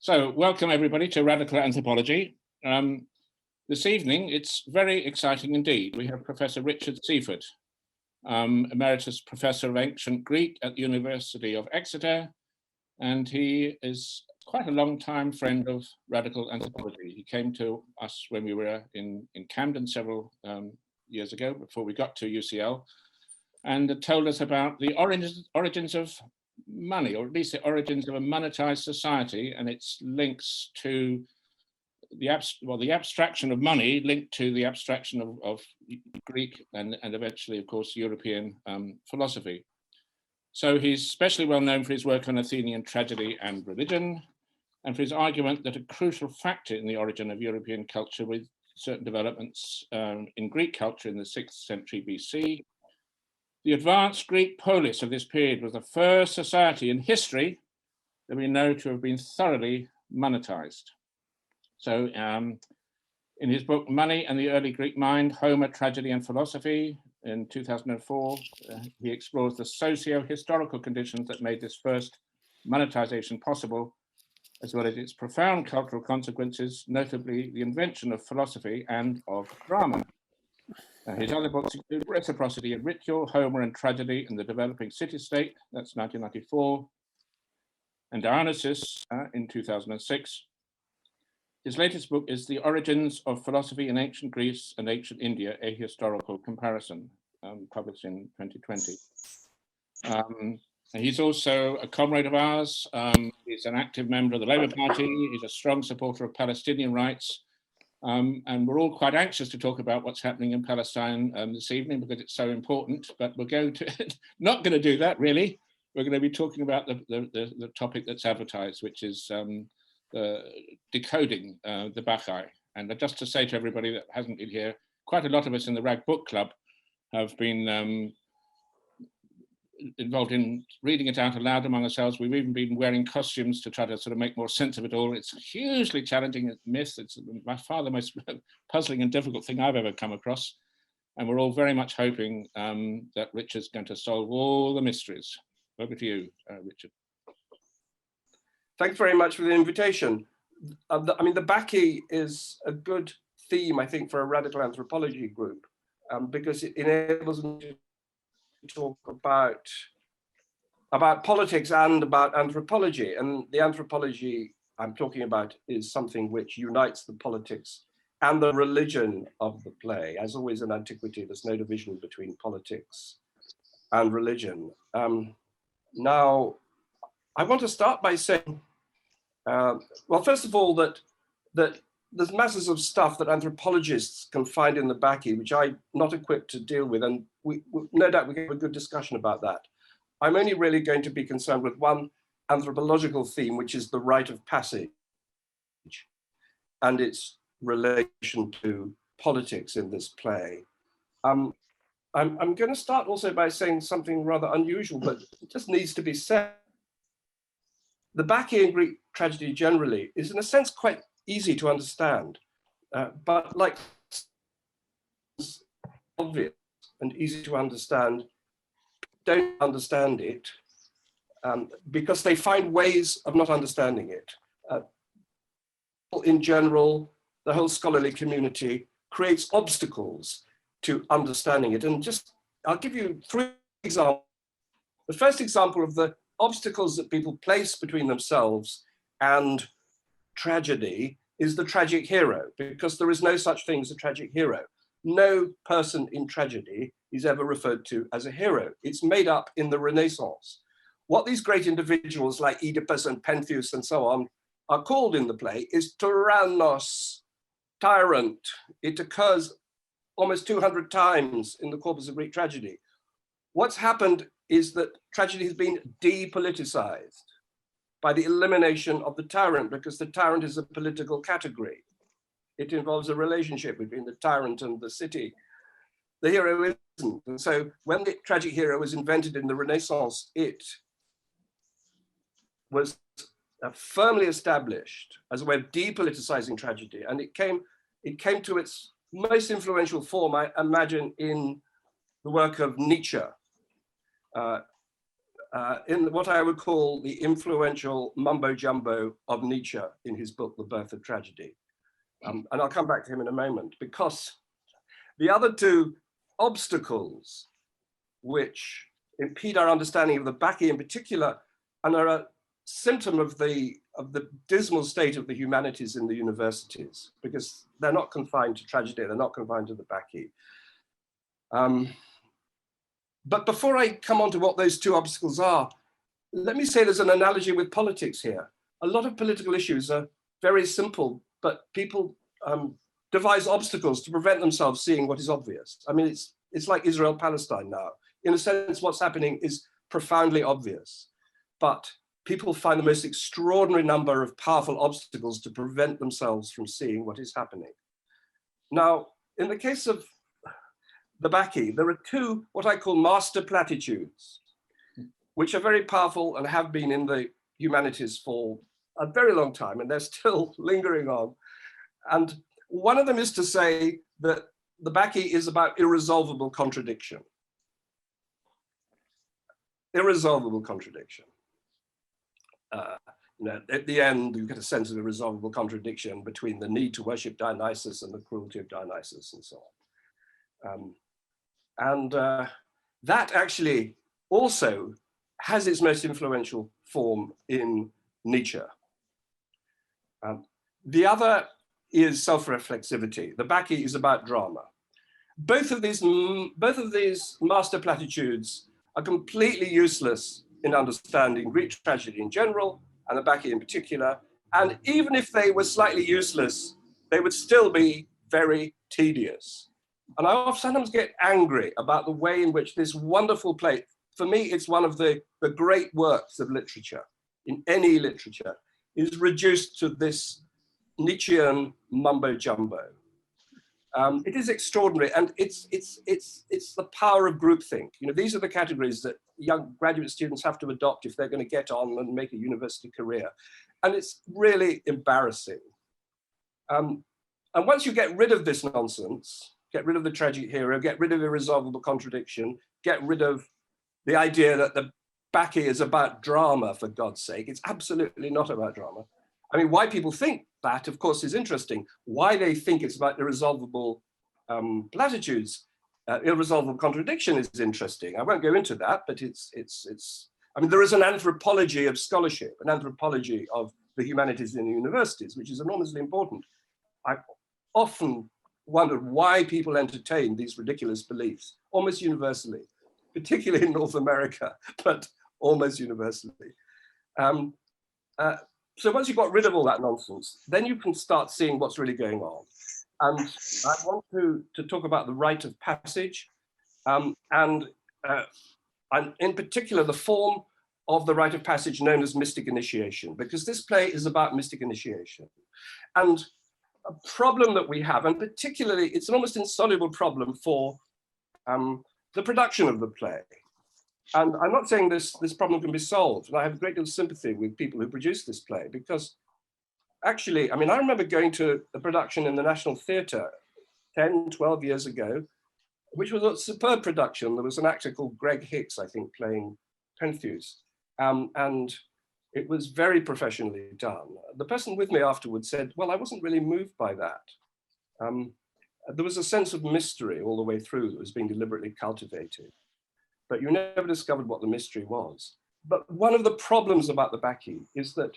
So, welcome everybody to Radical Anthropology. This evening, it's very exciting indeed. We have Professor Richard Seaford, Emeritus Professor of Ancient Greek at the University of Exeter, and he is quite a long-time friend of Radical Anthropology. He came to us when we were in Camden several years ago, before we got to UCL, and told us about the origins of money, or at least the origins of a monetized society and its links to the abstraction of money linked to the abstraction of Greek and eventually, of course, European philosophy. So he's especially well known for his work on Athenian tragedy and religion, and for his argument that a crucial factor in the origin of European culture with certain developments in Greek culture in the 6th century BC. The advanced Greek polis of this period was the first society in history that we know to have been thoroughly monetized. So in his book, Money and the Early Greek Mind, Homer, Tragedy and Philosophy, in 2004, he explores the socio-historical conditions that made this first monetization possible, as well as its profound cultural consequences, notably the invention of philosophy and of drama. His other books include Reciprocity and Ritual, Homer and Tragedy in the Developing City-State, that's 1994, and Dionysus in 2006. His latest book is The Origins of Philosophy in Ancient Greece and Ancient India, a Historical Comparison, published in 2020. And he's also a comrade of ours. He's an active member of the Labour Party. He's a strong supporter of Palestinian rights. And we're all quite anxious to talk about what's happening in Palestine this evening because it's so important, but we're going to not going to do that really. We're going to be talking about the topic that's advertised, which is decoding the Bacchae. And just to say to everybody that hasn't been here, quite a lot of us in the Rag Book Club have been involved in reading it out aloud among ourselves. We've even been wearing costumes to try to sort of make more sense of it all. It's a hugely challenging myth. It's by far the most puzzling and difficult thing I've ever come across. And we're all very much hoping that Richard's going to solve all the mysteries. Over to you, Richard. Thanks very much for the invitation. I mean, the Bacchae is a good theme, I think, for a radical anthropology group, because it enables me to talk about politics and about anthropology. And the anthropology I'm talking about is something which unites the politics and the religion of the play. As always in antiquity, there's no division between politics and religion. Now, I want to start by saying, well, first of all, that there's masses of stuff that anthropologists can find in the Bacchae, which I'm not equipped to deal with, and no doubt we can have a good discussion about that. I'm only really going to be concerned with one anthropological theme, which is the rite of passage and its relation to politics in this play. I'm going to start also by saying something rather unusual, but it just needs to be said. The Bacchae in Greek tragedy generally is in a sense quite easy to understand, but like obvious and easy to understand, don't understand it because they find ways of not understanding it. In general, the whole scholarly community creates obstacles to understanding it. And I'll give you 3 examples. The first example of the obstacles that people place between themselves and tragedy is the tragic hero, because there is no such thing as a tragic hero. No person in tragedy is ever referred to as a hero. It's made up in the Renaissance. What these great individuals like Oedipus and Pentheus and so on are called in the play is tyrannos, tyrant. It occurs almost 200 times in the corpus of Greek tragedy. What's happened is that tragedy has been depoliticized by the elimination of the tyrant, because the tyrant is a political category. It involves a relationship between the tyrant and the city. The hero isn't. And so when the tragic hero was invented in the Renaissance, it was firmly established as a way of depoliticizing tragedy. And it came to its most influential form, I imagine, in the work of Nietzsche. in what I would call the influential mumbo jumbo of Nietzsche in his book, The Birth of Tragedy. And I'll come back to him in a moment, because the other two obstacles which impede our understanding of the Bacchae in particular, and are a symptom of the dismal state of the humanities in the universities, because they're not confined to tragedy, they're not confined to the Bacchae. But before I come on to what those two obstacles are, let me say there's an analogy with politics here. A lot of political issues are very simple, but people devise obstacles to prevent themselves seeing what is obvious. I mean, it's like Israel-Palestine now. In a sense, what's happening is profoundly obvious, but people find the most extraordinary number of powerful obstacles to prevent themselves from seeing what is happening. Now, in the case of the Bacchae, there are two, what I call master platitudes, which are very powerful and have been in the humanities for a very long time, and they're still lingering on. And one of them is to say that the Bacchae is about irresolvable contradiction. Irresolvable contradiction. At the end, you get a sense of irresolvable contradiction between the need to worship Dionysus and the cruelty of Dionysus and so on. That actually also has its most influential form in Nietzsche. The other is self-reflexivity. The Bacchae is about drama. Both of these master platitudes are completely useless in understanding Greek tragedy in general, and the Bacchae in particular. And even if they were slightly useless, they would still be very tedious. And I sometimes get angry about the way in which this wonderful play, for me, it's one of the great works of literature, in any literature, is reduced to this Nietzschean mumbo jumbo. It is extraordinary, and it's the power of groupthink. You know, these are the categories that young graduate students have to adopt if they're going to get on and make a university career, and it's really embarrassing. And once you get rid of this nonsense, get rid of the tragic hero, get rid of irresolvable contradiction, get rid of the idea that the Bacchae is about drama, for God's sake. It's absolutely not about drama. I mean, why people think that, of course, is interesting. Why they think it's about irresolvable platitudes, irresolvable contradiction is interesting. I won't go into that, but I mean, there is an anthropology of scholarship, an anthropology of the humanities in the universities, which is enormously important. I've often wondered why people entertain these ridiculous beliefs, almost universally, particularly in North America, but almost universally. So once you've got rid of all that nonsense, then you can start seeing what's really going on. And I want to talk about the rite of passage, and in particular, the form of the rite of passage known as mystic initiation, because this play is about mystic initiation. And a problem that we have, and particularly, it's an almost insoluble problem for the production of the play. And I'm not saying this problem can be solved. And I have a great deal of sympathy with people who produce this play, because actually, I mean, I remember going to a production in the National Theatre 10, 12 years ago, which was a superb production. There was an actor called Greg Hicks, I think, playing Pentheus. And it was very professionally done. The person with me afterwards said, well, I wasn't really moved by that. There was a sense of mystery all the way through that was being deliberately cultivated, but you never discovered what the mystery was. But one of the problems about the Bacchae is that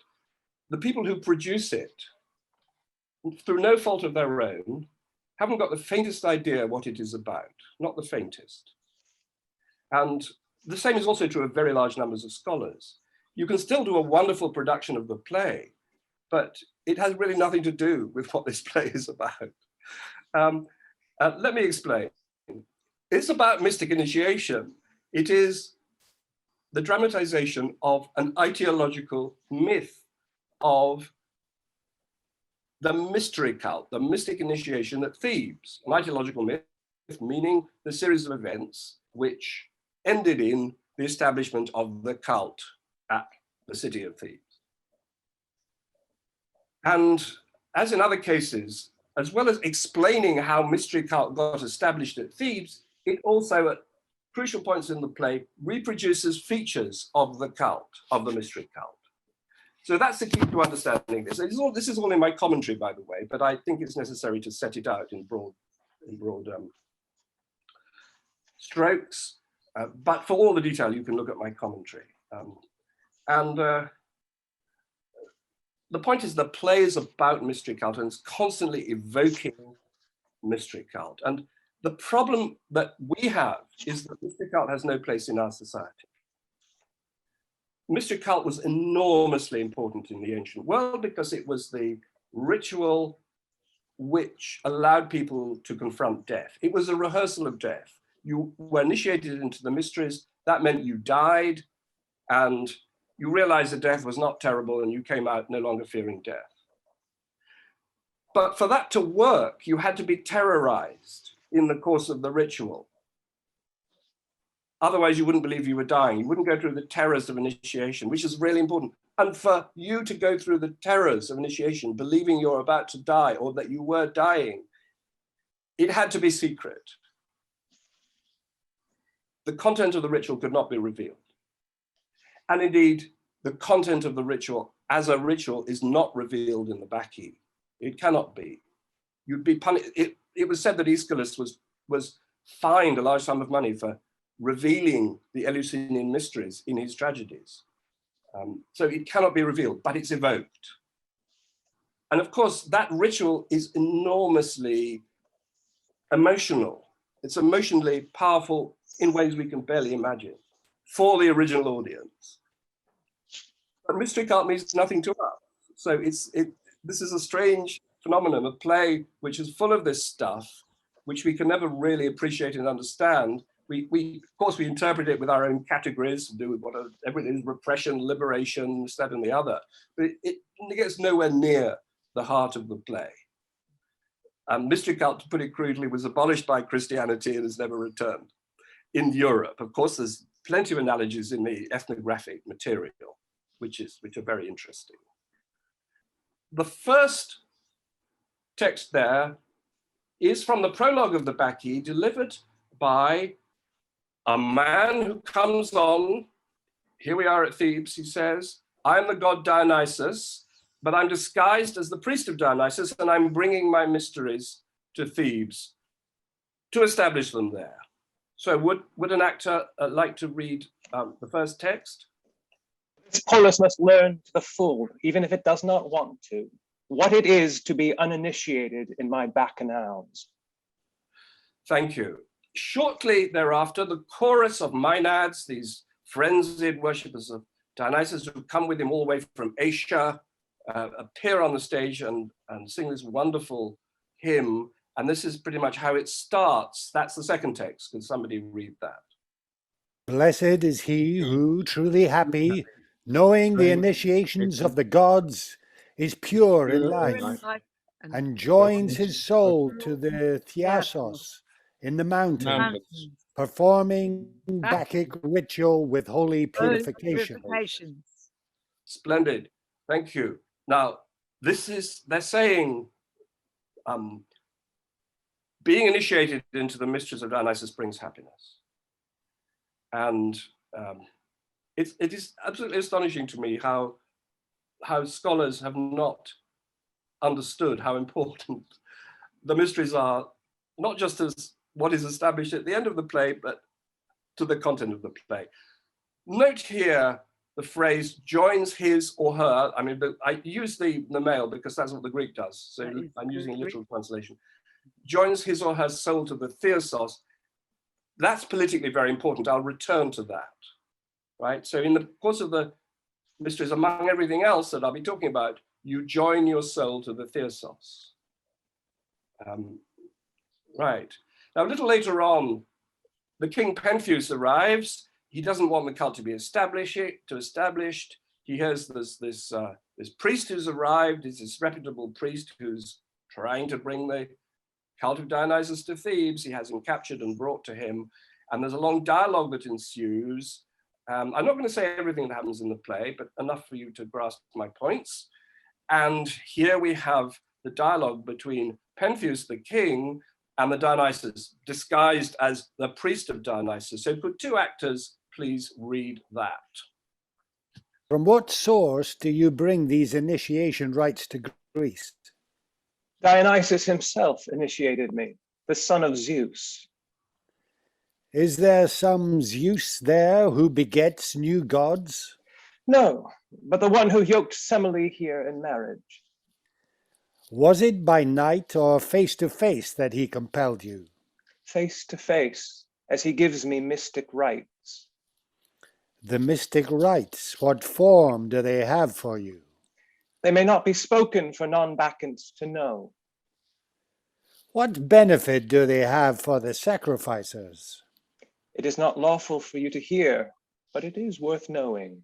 the people who produce it, through no fault of their own, haven't got the faintest idea what it is about, not the faintest. And the same is also true of very large numbers of scholars. You can still do a wonderful production of the play, but it has really nothing to do with what this play is about. Let me explain. It's about mystic initiation. It is the dramatization of an aetiological myth of the mystery cult, the mystic initiation at Thebes. An aetiological myth, meaning the series of events which ended in the establishment of the cult at the city of Thebes. And as in other cases, as well as explaining how mystery cult got established at Thebes, it also crucial points in the play, reproduces features of the cult, of the mystery cult. So that's the key to understanding this. This is all in my commentary, by the way, but I think it's necessary to set it out in broad strokes. But for all the detail, you can look at my commentary. The point is the play is about mystery cult and it's constantly evoking mystery cult. And the problem that we have is that mystery cult has no place in our society. Mystery cult was enormously important in the ancient world because it was the ritual which allowed people to confront death. It was a rehearsal of death. You were initiated into the mysteries. That meant you died and you realized that death was not terrible and you came out no longer fearing death. But for that to work, you had to be terrorized in the course of the ritual. Otherwise, you wouldn't believe you were dying. You wouldn't go through the terrors of initiation, which is really important. And for you to go through the terrors of initiation, believing you're about to die or that you were dying, it had to be secret. The content of the ritual could not be revealed. And indeed, the content of the ritual as a ritual is not revealed in the Bacchae. It cannot be. You'd be punished. It was said that Aeschylus was fined a large sum of money for revealing the Eleusinian mysteries in his tragedies. So it cannot be revealed, but it's evoked. And of course, that ritual is enormously emotional. It's emotionally powerful in ways we can barely imagine for the original audience. But mystery cult means nothing to us. So this is a strange phenomenon, a play which is full of this stuff, which we can never really appreciate and understand. Of course, we interpret it with our own categories, do what everything is repression, liberation, this, that, and the other. But it gets nowhere near the heart of the play. Mystery cult, to put it crudely, was abolished by Christianity and has never returned in Europe. Of course, there's plenty of analogies in the ethnographic material, which are very interesting. The first text there is from the prologue of the Bacchae, delivered by a man who comes on. Here we are at Thebes, he says, I'm the god Dionysus, but I'm disguised as the priest of Dionysus, and I'm bringing my mysteries to Thebes to establish them there. So would an actor like to read the first text? This polis must learn to the full, even if it does not want to, what it is to be uninitiated in my bacchanals. Thank you. Shortly thereafter, the chorus of Maenads, these frenzied worshippers of Dionysus who come with him all the way from Asia, appear on the stage and sing this wonderful hymn. And this is pretty much how it starts. That's the second text. Can somebody read that? Blessed is he who, truly happy, knowing the initiations of the gods, is pure in life, and joins his soul to the Thiasos in the mountains, performing Bacchic ritual with holy purification. Splendid. Thank you. Now, they're saying, being initiated into the mysteries of Dionysus brings happiness. And it is absolutely astonishing to me how scholars have not understood how important the mysteries are, not just as what is established at the end of the play, but to the content of the play. Note here the phrase joins his or her. I mean, I use the male because that's what the Greek does. So I'm using a literal translation. Joins his or her soul to the Theosos. That's politically very important. I'll return to that, right? So in the course of the mysteries, among everything else that I'll be talking about, you join your soul to the Theosos. Right. Now, a little later on, the king Pentheus arrives. He doesn't want the cult to be established. He hears this priest who's arrived. It's this reputable priest who's trying to bring the cult of Dionysus to Thebes. He has him captured and brought to him. And there's a long dialogue that ensues. I'm not going to say everything that happens in the play, but enough for you to grasp my points. And here we have the dialogue between Pentheus, the king, and the Dionysus, disguised as the priest of Dionysus. So could two actors please read that? From what source do you bring these initiation rites to Greece? Dionysus himself initiated me, the son of Zeus. Is there some Zeus there who begets new gods? No, but the one who yoked Semele here in marriage. Was it by night or face to face that he compelled you? Face to face, as he gives me mystic rites. The mystic rites, what form do they have for you? They may not be spoken for non-Bacchants to know. What benefit do they have for the sacrificers? It is not lawful for you to hear, but it is worth knowing.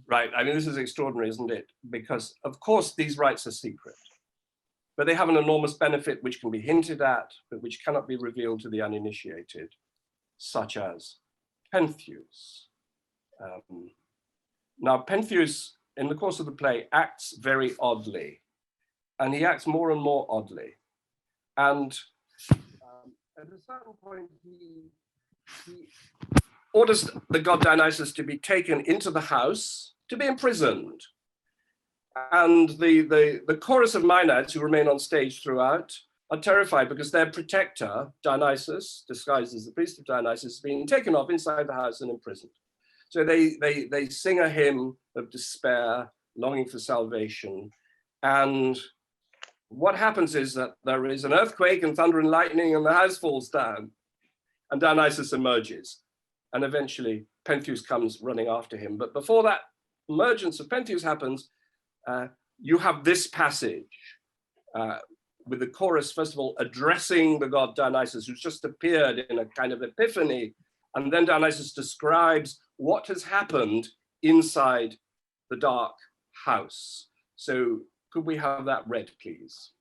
Right, I mean, this is extraordinary, isn't it? Because of course these rites are secret, but they have an enormous benefit which can be hinted at, but which cannot be revealed to the uninitiated, such as Pentheus. Now, Pentheus, in the course of the play, acts very oddly, and he acts more and more oddly. And at a certain point, he orders the god Dionysus to be taken into the house to be imprisoned. And the chorus of Maenads who remain on stage throughout are terrified because their protector, Dionysus, disguised as the priest of Dionysus, is being taken off inside the house and imprisoned. So they sing a hymn of despair, longing for salvation. And what happens is that there is an earthquake and thunder and lightning and the house falls down and Dionysus emerges. And eventually Pentheus comes running after him. But before that emergence of Pentheus happens, you have this passage with the chorus, first of all, addressing the god Dionysus, who's just appeared in a kind of epiphany. And then Dionysus describes what has happened inside the dark house. So could we have that read, please?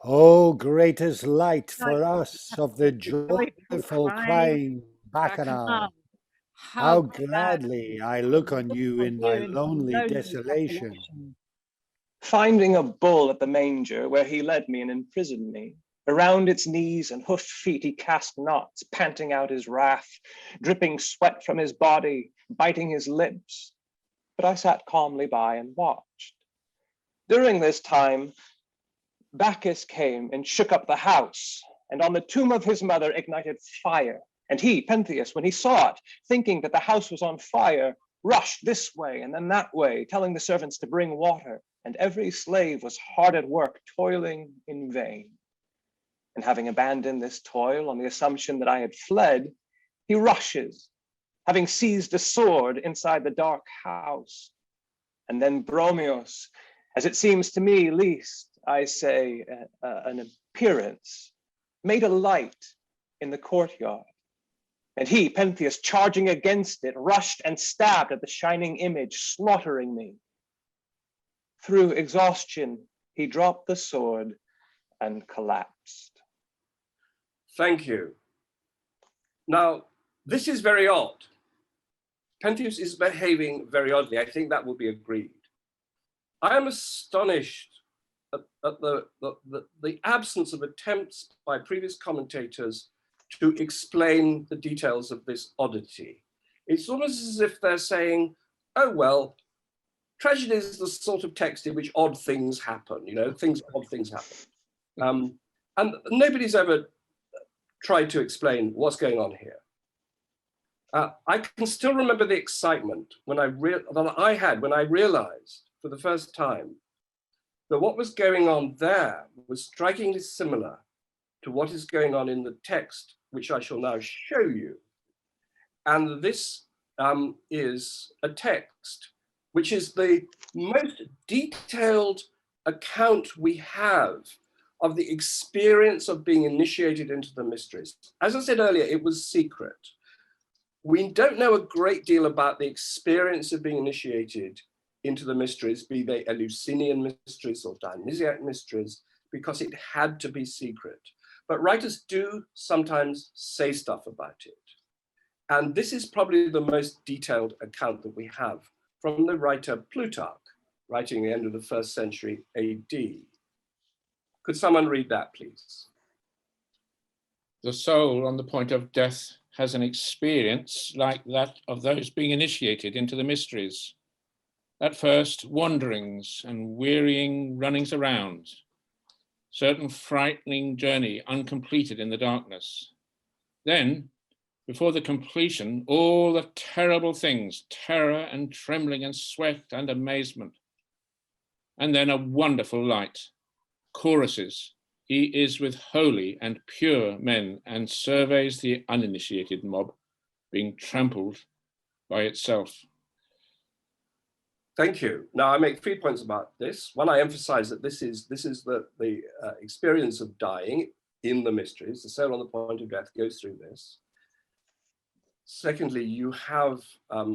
O greatest light for us of the joyful crying Bacchanal, how gladly I look on you in my lonely desolation. Finding a bull at the manger where he led me and imprisoned me, around its knees and hoofed feet he cast knots, panting out his wrath, dripping sweat from his body, biting his lips. But I sat calmly by and watched. During this time, Bacchus came and shook up the house, and on the tomb of his mother ignited fire. And he, Pentheus, when he saw it, thinking that the house was on fire, rushed this way and then that way, telling the servants to bring water. And every slave was hard at work, toiling in vain. And having abandoned this toil on the assumption that I had fled, he rushes, having seized a sword inside the dark house. And then Bromios, as it seems to me least, I say, an appearance, made a light in the courtyard. And he, Pentheus, charging against it, rushed and stabbed at the shining image, slaughtering me. Through exhaustion, he dropped the sword and collapsed. Thank you. Now, this is very odd. Pentheus is behaving very oddly. I think that will be agreed. I am astonished at the absence of attempts by previous commentators to explain the details of this oddity. It's almost as if they're saying, oh, well, tragedy is the sort of text in which odd things happen, odd things happen. And nobody's ever tried to explain what's going on here. I can still remember the excitement that I had when I realized for the first time that what was going on there was strikingly similar to what is going on in the text, which I shall now show you. And this is a text which is the most detailed account we have of the experience of being initiated into the mysteries. As I said earlier, it was secret. We don't know a great deal about the experience of being initiated into the mysteries, be they Eleusinian mysteries or Dionysiac mysteries, because it had to be secret. But writers do sometimes say stuff about it. And this is probably the most detailed account that we have from the writer Plutarch, writing at the end of the 1st century AD. Could someone read that, please? the soul on the point of death has an experience like that of those being initiated into the mysteries. At first, wanderings and wearying runnings around, certain frightening journey uncompleted in the darkness. Then, before the completion, all the terrible things, terror and trembling and sweat and amazement. And then a wonderful light, choruses. He is with holy and pure men and surveys the uninitiated mob being trampled by itself. Thank you. Now I make 3 points about this. One, I emphasize that this is the experience of dying in the mysteries. The soul on the point of death goes through this. Secondly, you have a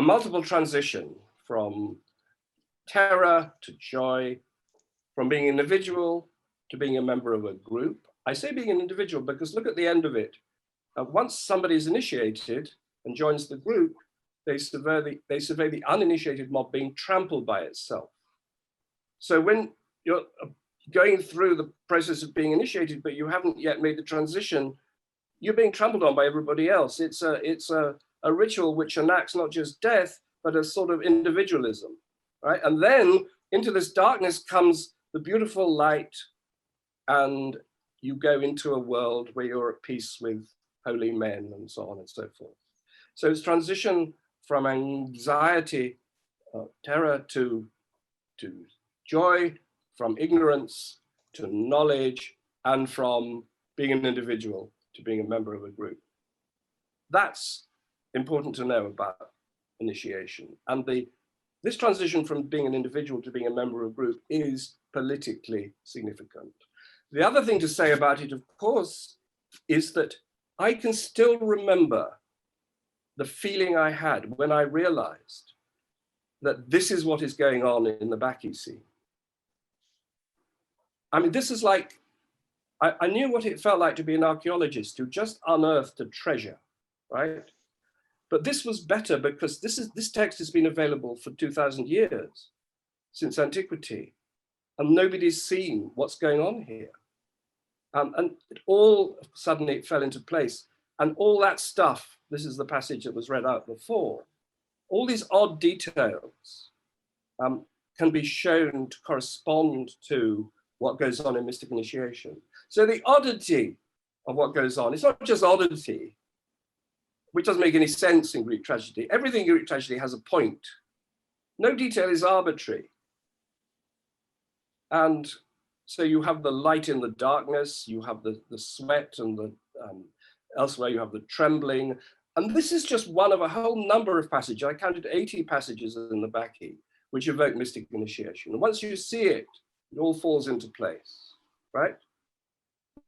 multiple transition from terror to joy, from being an individual to being a member of a group. I say being an individual because look at the end of it. Once somebody is initiated and joins the group, they survey the uninitiated mob being trampled by itself. So when you're going through the process of being initiated, but you haven't yet made the transition, you're being trampled on by everybody else. It's a ritual which enacts not just death, but a sort of individualism, right? And then into this darkness comes the beautiful light, and you go into a world where you're at peace with holy men and so on and so forth. So it's transition from anxiety, terror to joy, from ignorance to knowledge, and from being an individual to being a member of a group. That's important to know about initiation. And this transition from being an individual to being a member of a group is politically significant. The other thing to say about it, of course, is that I can still remember the feeling I had when I realized that this is what is going on in the Bacchae scene. I mean, this is like, I knew what it felt like to be an archaeologist who just unearthed a treasure, right? But this was better because this text has been available for 2,000 years, since antiquity, and nobody's seen what's going on here. And it all suddenly fell into place. And all that stuff, this is the passage that was read out before, all these odd details can be shown to correspond to what goes on in mystic initiation. So the oddity of what goes on, it's not just oddity, which doesn't make any sense in Greek tragedy. Everything in Greek tragedy has a point. No detail is arbitrary. And so you have the light in the darkness, you have the sweat, and the elsewhere you have the trembling. And this is just one of a whole number of passages. I counted 80 passages in the Bacchae, which evoke mystic initiation. And once you see it, it all falls into place, right?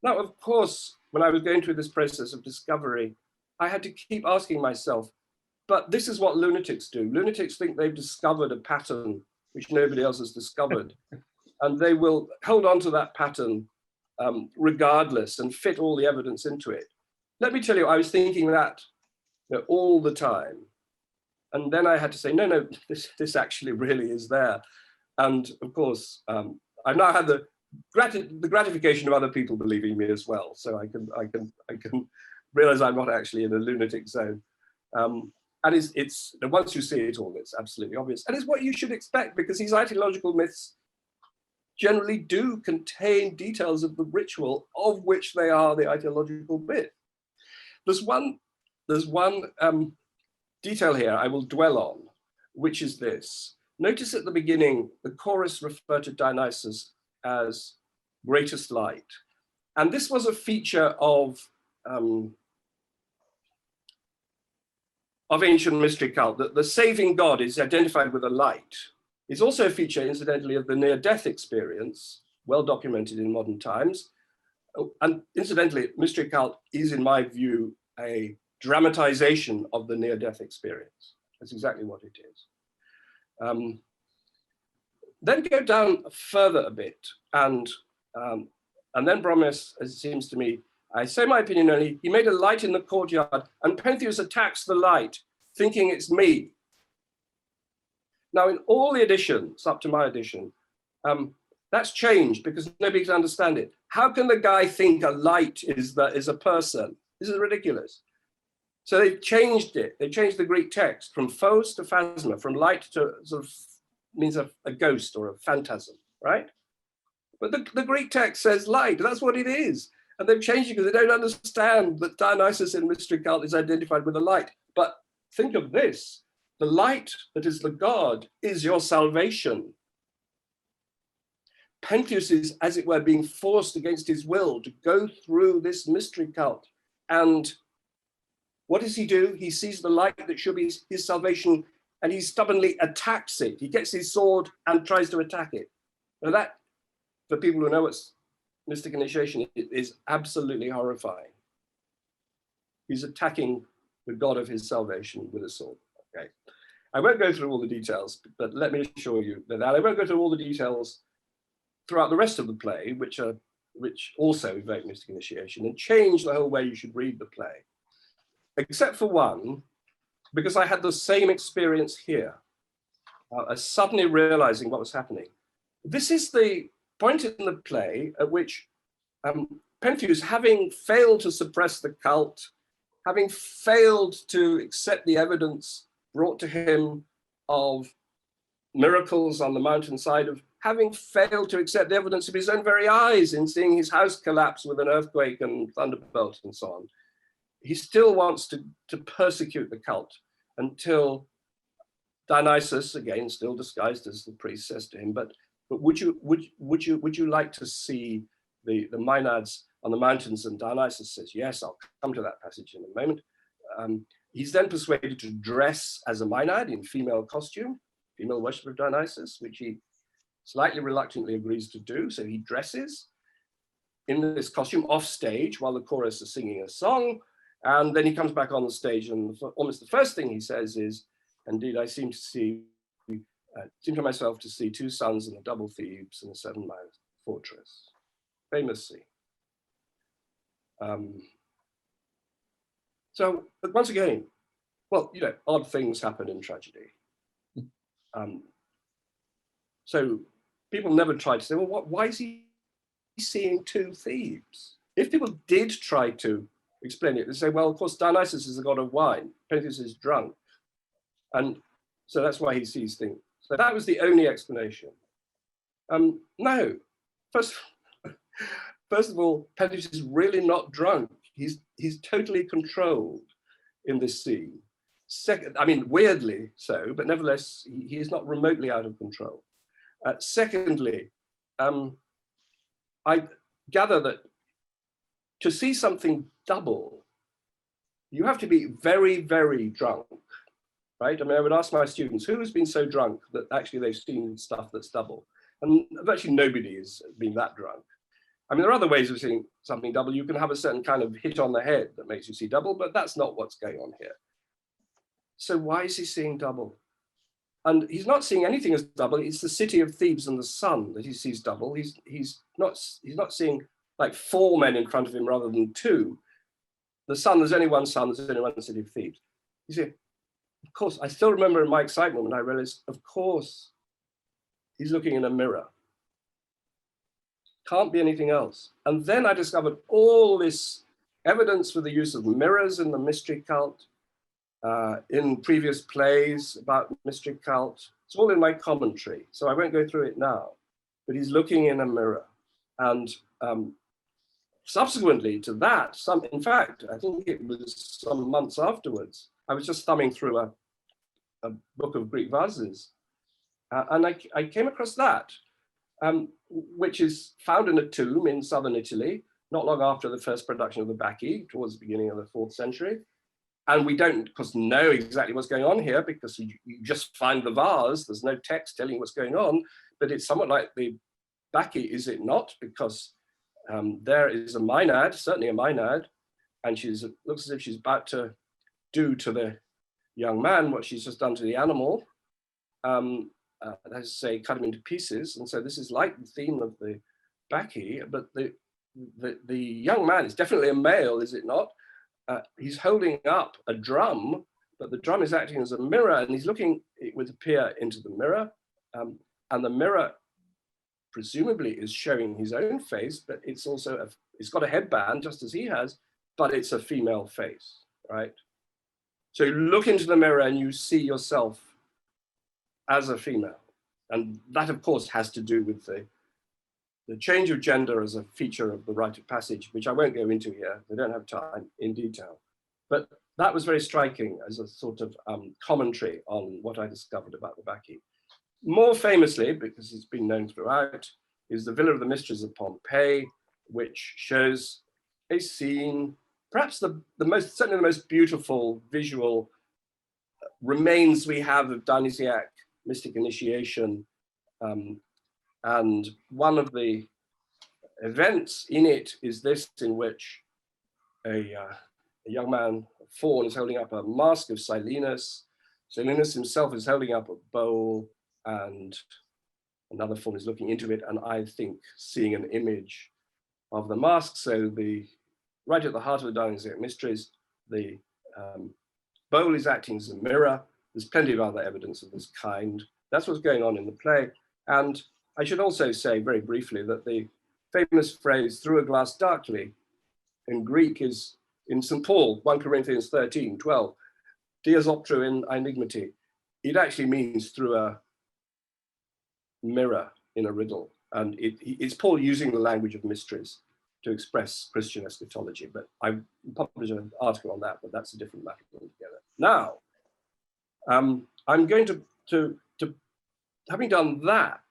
Now, of course, when I was going through this process of discovery, I had to keep asking myself, but this is what lunatics do. Lunatics think they've discovered a pattern which nobody else has discovered. And they will hold on to that pattern regardless and fit all the evidence into it. Let me tell you, I was thinking that all the time. And then I had to say, no, this actually really is there. And of course, I've now had the gratification of other people believing me as well. So I can realize I'm not actually in a lunatic zone. And it's once you see it all, it's absolutely obvious. And it's what you should expect, because these aetiological myths generally do contain details of the ritual of which they are the aetiological myth. There's one detail here I will dwell on, which is this. Notice at the beginning, the chorus referred to Dionysus as greatest light. And this was a feature of ancient mystery cult, that the saving God is identified with a light. It's also a feature, incidentally, of the near-death experience, well documented in modern times. And incidentally, mystery cult is, in my view, a dramatization of the near-death experience. That's exactly what it is. Then go down further a bit, and then Bromius, as it seems to me, I say my opinion only, he made a light in the courtyard, and Pentheus attacks the light, thinking it's me. Now, in all the editions, up to my edition, That's changed because nobody can understand it. How can the guy think a light is a person? This is ridiculous. So they've changed it. They changed the Greek text from phos to phasma, from light to sort of means a ghost or a phantasm, right? But the Greek text says light. That's what it is. And they've changed it because they don't understand that Dionysus in mystery cult is identified with a light. But think of this. The light that is the God is your salvation. Pentheus is, as it were, being forced against his will to go through this mystery cult. And what does he do? He sees the light that should be his salvation and he stubbornly attacks it. He gets his sword and tries to attack it. Now that, for people who know what's mystic initiation, it is absolutely horrifying. He's attacking the God of his salvation with a sword. Okay, I won't go through all the details, but let me assure you that I won't go through all the details throughout the rest of the play, which also evoke mystic initiation and change the whole way you should read the play, except for one, because I had the same experience here, suddenly realizing what was happening. This is the point in the play at which Pentheus, having failed to suppress the cult, having failed to accept the evidence brought to him of miracles on the mountainside, of having failed to accept the evidence of his own very eyes in seeing his house collapse with an earthquake and thunderbolt and so on, he still wants to persecute the cult until Dionysus, again, still disguised as the priest, says to him, but would you like to see the Maenads on the mountains? And Dionysus says, yes, I'll come to that passage in a moment. He's then persuaded to dress as a Maenad in female costume, female worship of Dionysus, which he slightly reluctantly agrees to do. So he dresses in this costume off stage while the chorus is singing a song. And then he comes back on the stage and almost the first thing he says is, indeed, I seem to myself to see two suns and a double Thebes and a 7-mile fortress. Famous scene. So once again, well, you know, odd things happen in tragedy. So people never try to say, well, why is he seeing two Thebes? If people did try to explain it, they say, well, of course, Dionysus is the god of wine. Pentheus is drunk. And so that's why he sees things. So that was the only explanation. No, first of all, Pentheus is really not drunk. He's totally controlled in this scene. Second, I mean, weirdly so, but nevertheless, he is not remotely out of control. Secondly, I gather that to see something double, you have to be very, very drunk, right? I mean, I would ask my students, who has been so drunk that actually they've seen stuff that's double? And virtually nobody has been that drunk. I mean, there are other ways of seeing something double. You can have a certain kind of hit on the head that makes you see double, but that's not what's going on here. So why is he seeing double? And he's not seeing anything as double. It's the city of Thebes and the sun that he sees double. He's not seeing like 4 men in front of him rather than 2. The sun, there's only one sun, there's only one city of Thebes. You see, of course, I still remember in my excitement when I realized, of course, he's looking in a mirror. Can't be anything else. And then I discovered all this evidence for the use of mirrors in the mystery cult, in previous plays about mystery cult. It's all in my commentary, so I won't go through it now. But he's looking in a mirror. And subsequently to that, in fact, I think it was some months afterwards, I was just thumbing through a book of Greek vases, and I came across that, which is found in a tomb in southern Italy, not long after the first production of the Bacchae, towards the beginning of the 4th century. And we don't, of course, know exactly what's going on here because you just find the vase. There's no text telling you what's going on, but it's somewhat like the Bacchae, is it not? Because there is a Maenad, certainly a Maenad, and she looks as if she's about to do to the young man what she's just done to the animal. That is to say, cut him into pieces. And so this is like the theme of the Bacchae, but the young man is definitely a male, is it not? He's holding up a drum, but the drum is acting as a mirror, and he's looking, it would appear, into the mirror. And the mirror presumably is showing his own face, but it's also, it's got a headband just as he has, but it's a female face, right? So you look into the mirror and you see yourself as a female. And that, of course, has to do with the change of gender as a feature of the rite of passage, which I won't go into here. We don't have time in detail. But that was very striking as a sort of commentary on what I discovered about the Bacchae. More famously, because it's been known throughout, is the Villa of the Mysteries of Pompeii, which shows a scene, perhaps certainly the most beautiful visual remains we have of Dionysiac mystic initiation. And one of the events in it is this, in which a young man, a faun, is holding up a mask of Silenus. Silenus himself is holding up a bowl, and another faun is looking into it, and I think seeing an image of the mask. So right at the heart of the Dionysiac mysteries, the bowl is acting as a mirror. There's plenty of other evidence of this kind. That's what's going on in the play. And I should also say very briefly that the famous phrase "through a glass darkly" in Greek is in St. Paul, 1 Corinthians 13:12, "Dias optru in enigmati." It actually means through a mirror in a riddle. And it's Paul using the language of mysteries to express Christian eschatology. But I published an article on that, but that's a different matter altogether. Now, I'm going to having done that,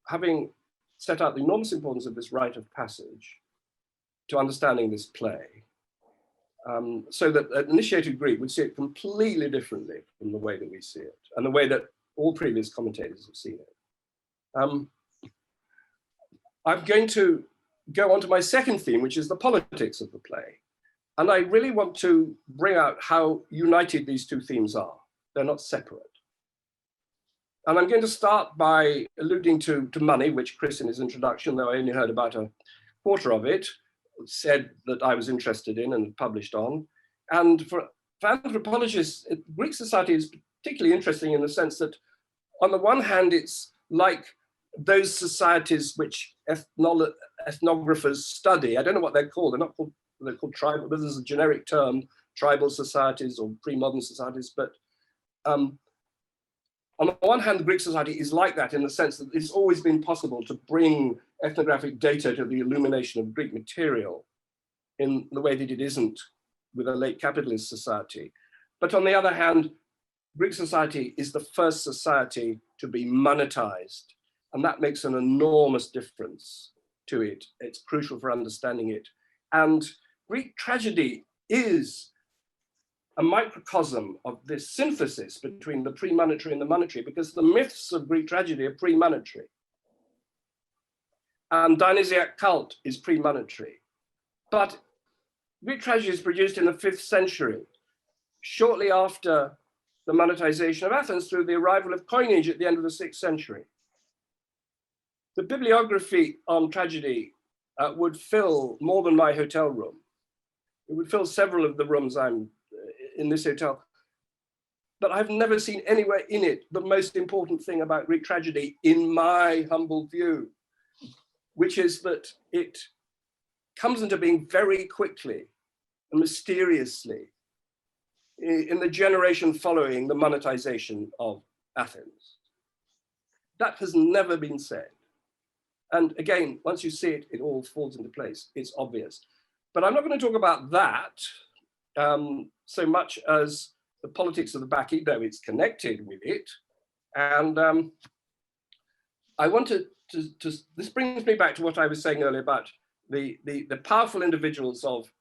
having set out the enormous importance of this rite of passage to understanding this play, so that an initiated Greek would see it completely differently from the way that we see it, and the way that all previous commentators have seen it. I'm going to go on to my second theme, which is the politics of the play. And I really want to bring out how united these two themes are. They're not separate. And I'm going to start by alluding to money, which Chris in his introduction, though I only heard about a quarter of it, said that I was interested in and published on. And for anthropologists, Greek society is particularly interesting in the sense that on the one hand, it's like those societies which ethnographers study. I don't know what they're called. They're called tribal, but there's a generic term, tribal societies or pre-modern societies. But on the one hand, Greek society is like that in the sense that it's always been possible to bring ethnographic data to the illumination of Greek material in the way that it isn't with a late capitalist society. But on the other hand, Greek society is the first society to be monetized, and that makes an enormous difference to it. It's crucial for understanding it. And Greek tragedy is a microcosm of this synthesis between the pre-monetary and the monetary, because the myths of Greek tragedy are pre-monetary. And Dionysiac cult is pre-monetary. But Greek tragedy is produced in the 5th century, shortly after the monetization of Athens through the arrival of coinage at the end of the 6th century. The bibliography on tragedy would fill more than my hotel room. It would fill several of the rooms I'm in this hotel. But I've never seen anywhere in it the most important thing about Greek tragedy, in my humble view, which is that it comes into being very quickly and mysteriously in the generation following the monetization of Athens. That has never been said. And again, once you see it, it all falls into place. It's obvious. But I'm not going to talk about that so much as the politics of the Bacchae, though it's connected with it. And I wanted to, this brings me back to what I was saying earlier about the powerful individuals of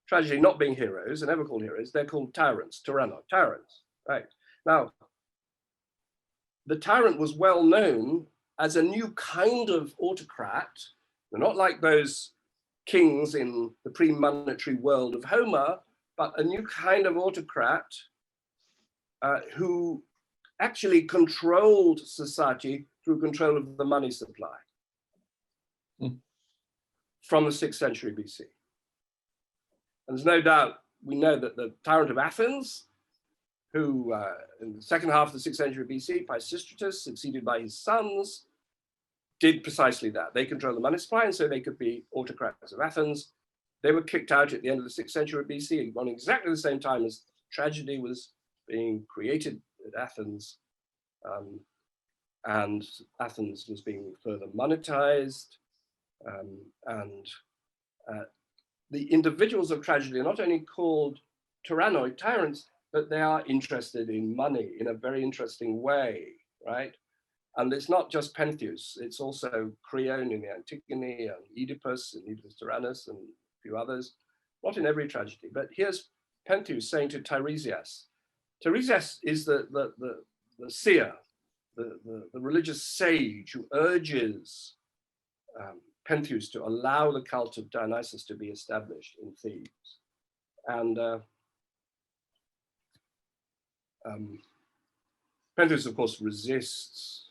tragedy not being heroes, and never called heroes. They're called tyrants, tyrants, right? Now, the tyrant was well known as a new kind of autocrat. They're not like those kings in the pre-monetary world of Homer, but a new kind of autocrat who actually controlled society through control of the money supply from the 6th century BC. And there's no doubt, we know that the tyrant of Athens, who in the second half of the 6th century BC, Pisistratus, succeeded by his sons, did precisely that. They controlled the money supply, and so they could be autocrats of Athens. They were kicked out at the end of the 6th century BC, on exactly the same time as tragedy was being created at Athens. And Athens was being further monetized. The individuals of tragedy are not only called tyrannoid, tyrants, but they are interested in money in a very interesting way, right? And it's not just Pentheus, it's also Creon in the Antigone, and Oedipus in Oedipus Tyrannus, and a few others, not in every tragedy. But here's Pentheus saying to Tiresias. Tiresias is the seer, the religious sage who urges Pentheus to allow the cult of Dionysus to be established in Thebes. And Pentheus, of course, resists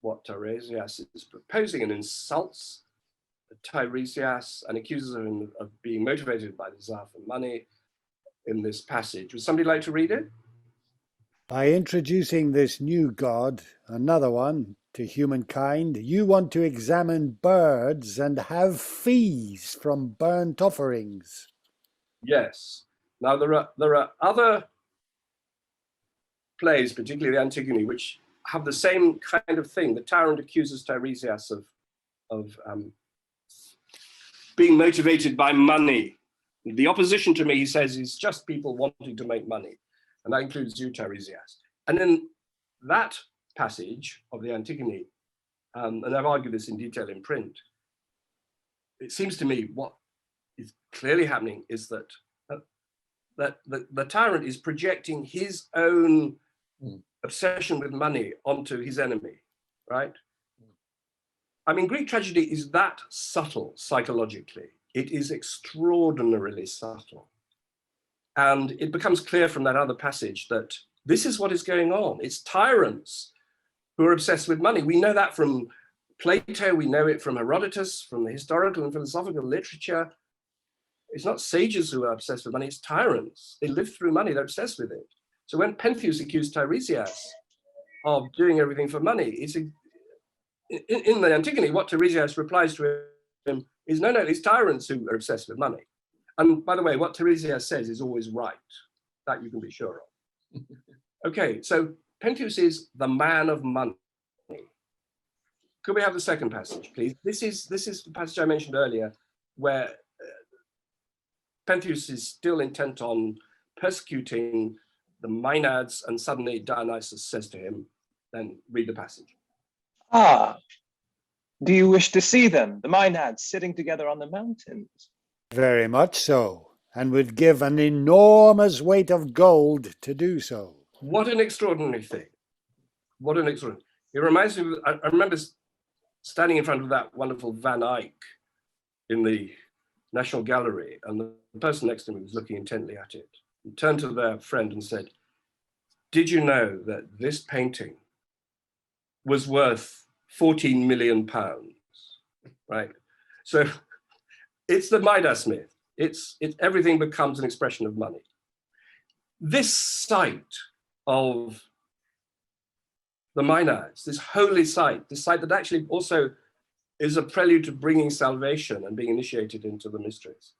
what Tiresias is proposing and insults Tiresias and accuses him of being motivated by the desire for money in this passage. Would somebody like to read it? By introducing this new god, another one, to humankind, you want to examine birds and have fees from burnt offerings. Yes. Now there are other plays, particularly the Antigone, which have the same kind of thing. The tyrant accuses Tiresias of being motivated by money. The opposition to me, he says, is just people wanting to make money. And that includes you, Tiresias. And in that passage of the Antigone, and I've argued this in detail in print, it seems to me what is clearly happening is that the tyrant is projecting his own obsession with money onto his enemy, right? I mean, Greek tragedy is that subtle psychologically. It is extraordinarily subtle. And it becomes clear from that other passage that this is what is going on. It's tyrants who are obsessed with money. We know that from Plato, we know it from Herodotus, from the historical and philosophical literature. It's not sages who are obsessed with money, it's tyrants. They live through money, they're obsessed with it. So when Pentheus accused Tiresias of doing everything for money, it's in the Antigone, what Tiresias replies to him is, no, it's tyrants who are obsessed with money. And by the way, what Tiresias says is always right. That you can be sure of. Okay, so Pentheus is the man of money. Could we have the second passage, please? This is the passage I mentioned earlier, where Pentheus is still intent on persecuting the Maenads, and suddenly Dionysus says to him, then read the passage. Ah, do you wish to see them, the Maenads, sitting together on the mountains? Very much so, and would give an enormous weight of gold to do so. What an extraordinary thing. What an extraordinary. It reminds me, I remember standing in front of that wonderful Van Eyck in the National Gallery, and the person next to me was looking intently at it, and turned to their friend and said, did you know that this painting was worth 14 million pounds, right? So it's the Midas myth. It's everything becomes an expression of money. This site of the Maenads, this holy site, this site that actually also is a prelude to bringing salvation and being initiated into the mysteries,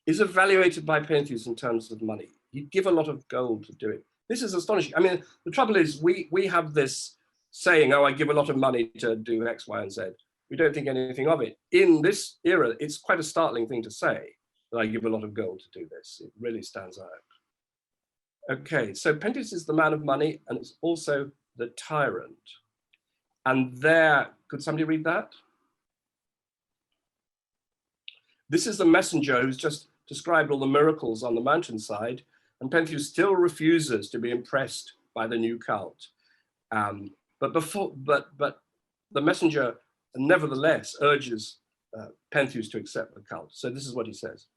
is evaluated by Pentheus in terms of money. He'd give a lot of gold to do it. This is astonishing. I mean, the trouble is we have this saying, oh, I give a lot of money to do X, Y, and Z. We don't think anything of it. In this era, it's quite a startling thing to say that I give a lot of gold to do this. It really stands out. Okay, so Pentheus is the man of money, and it's also the tyrant. And there, could somebody read that? This is the messenger who's just described all the miracles on the mountainside, and Pentheus still refuses to be impressed by the new cult. But the messenger nevertheless urges Pentheus to accept the cult. So this is what he says.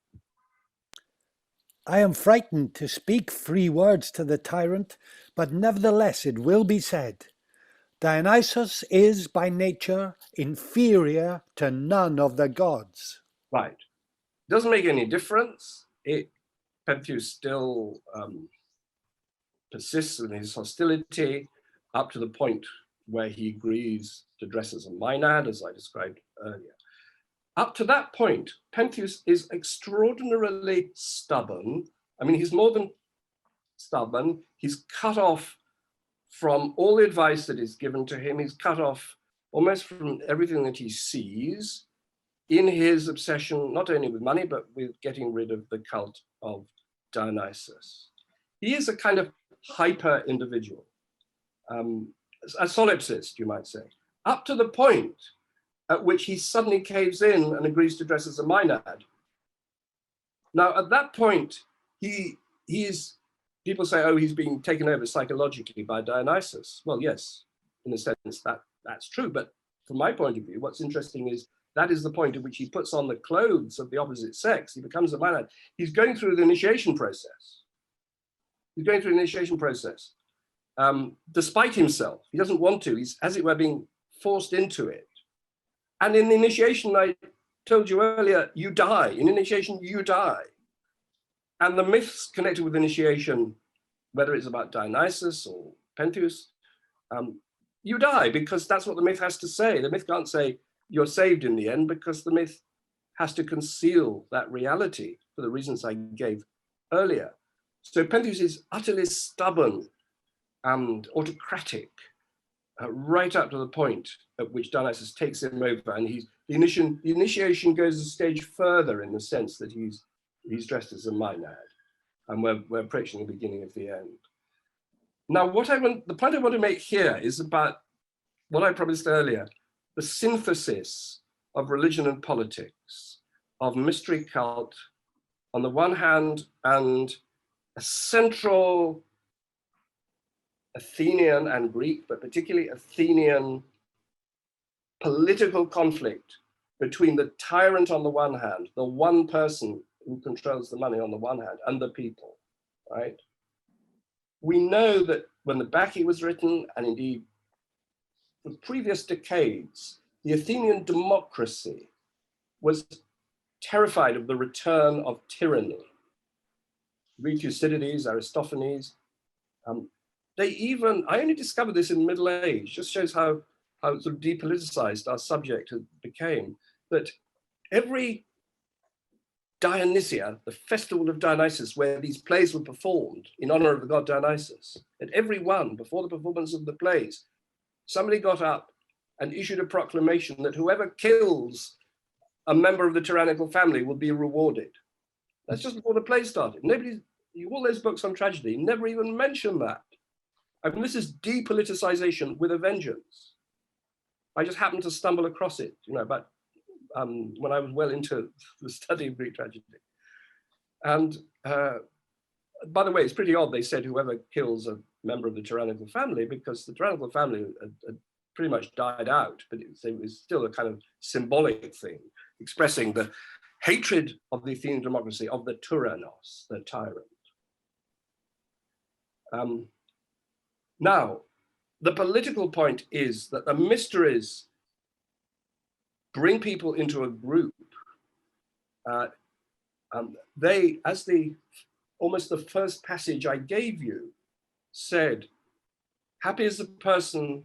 I am frightened to speak free words to the tyrant, but nevertheless it will be said. Dionysus is by nature inferior to none of the gods. Right. Doesn't make any difference. Pentheus still persists in his hostility up to the point where he agrees to dress as a Maenad, as I described earlier. Up to that point, Pentheus is extraordinarily stubborn. I mean, he's more than stubborn. He's cut off from all the advice that is given to him. He's cut off almost from everything that he sees in his obsession, not only with money, but with getting rid of the cult of Dionysus. He is a kind of hyper individual, a solipsist, you might say, up to the point at which he suddenly caves in and agrees to dress as a Maenad. Now, at that point, people say, oh, he's being taken over psychologically by Dionysus. Well, yes, in a sense, that's true. But from my point of view, what's interesting is that is the point at which he puts on the clothes of the opposite sex. He becomes a Maenad. He's going through the initiation process. He's going through the initiation process. Despite himself, he doesn't want to. He's, as it were, being forced into it. And in the initiation, I told you earlier, you die. In initiation, you die. And the myths connected with initiation, whether it's about Dionysus or Pentheus, you die because that's what the myth has to say. The myth can't say you're saved in the end because the myth has to conceal that reality for the reasons I gave earlier. So Pentheus is utterly stubborn and autocratic, right up to the point at which Dionysus takes him over, and the initiation goes a stage further in the sense that he's dressed as a Maenad, and we're approaching the beginning of the end. Now, the point I want to make here is about what I promised earlier, the synthesis of religion and politics, of mystery cult on the one hand, and a central Athenian and Greek, but particularly Athenian political conflict between the tyrant on the one hand, the one person who controls the money on the one hand, and the people, right? We know that when the Bacchae was written, and indeed for previous decades, the Athenian democracy was terrified of the return of tyranny. Read Thucydides, Aristophanes. I only discovered this in the Middle Age, just shows how sort of depoliticized our subject became, that every Dionysia, the festival of Dionysus, where these plays were performed in honor of the god Dionysus, at every one, before the performance of the plays, somebody got up and issued a proclamation that whoever kills a member of the tyrannical family will be rewarded. That's just before the play started. All those books on tragedy never even mention that. I mean, this is depoliticization with a vengeance. I just happened to stumble across it, but when I was well into the study of Greek tragedy. And by the way, it's pretty odd they said whoever kills a member of the tyrannical family, because the tyrannical family had pretty much died out, but it was still a kind of symbolic thing, expressing the hatred of the Athenian democracy of the tyrannos, the tyrant. Now, the political point is that the mysteries bring people into a group. They, as almost the first passage I gave you said, happy is the person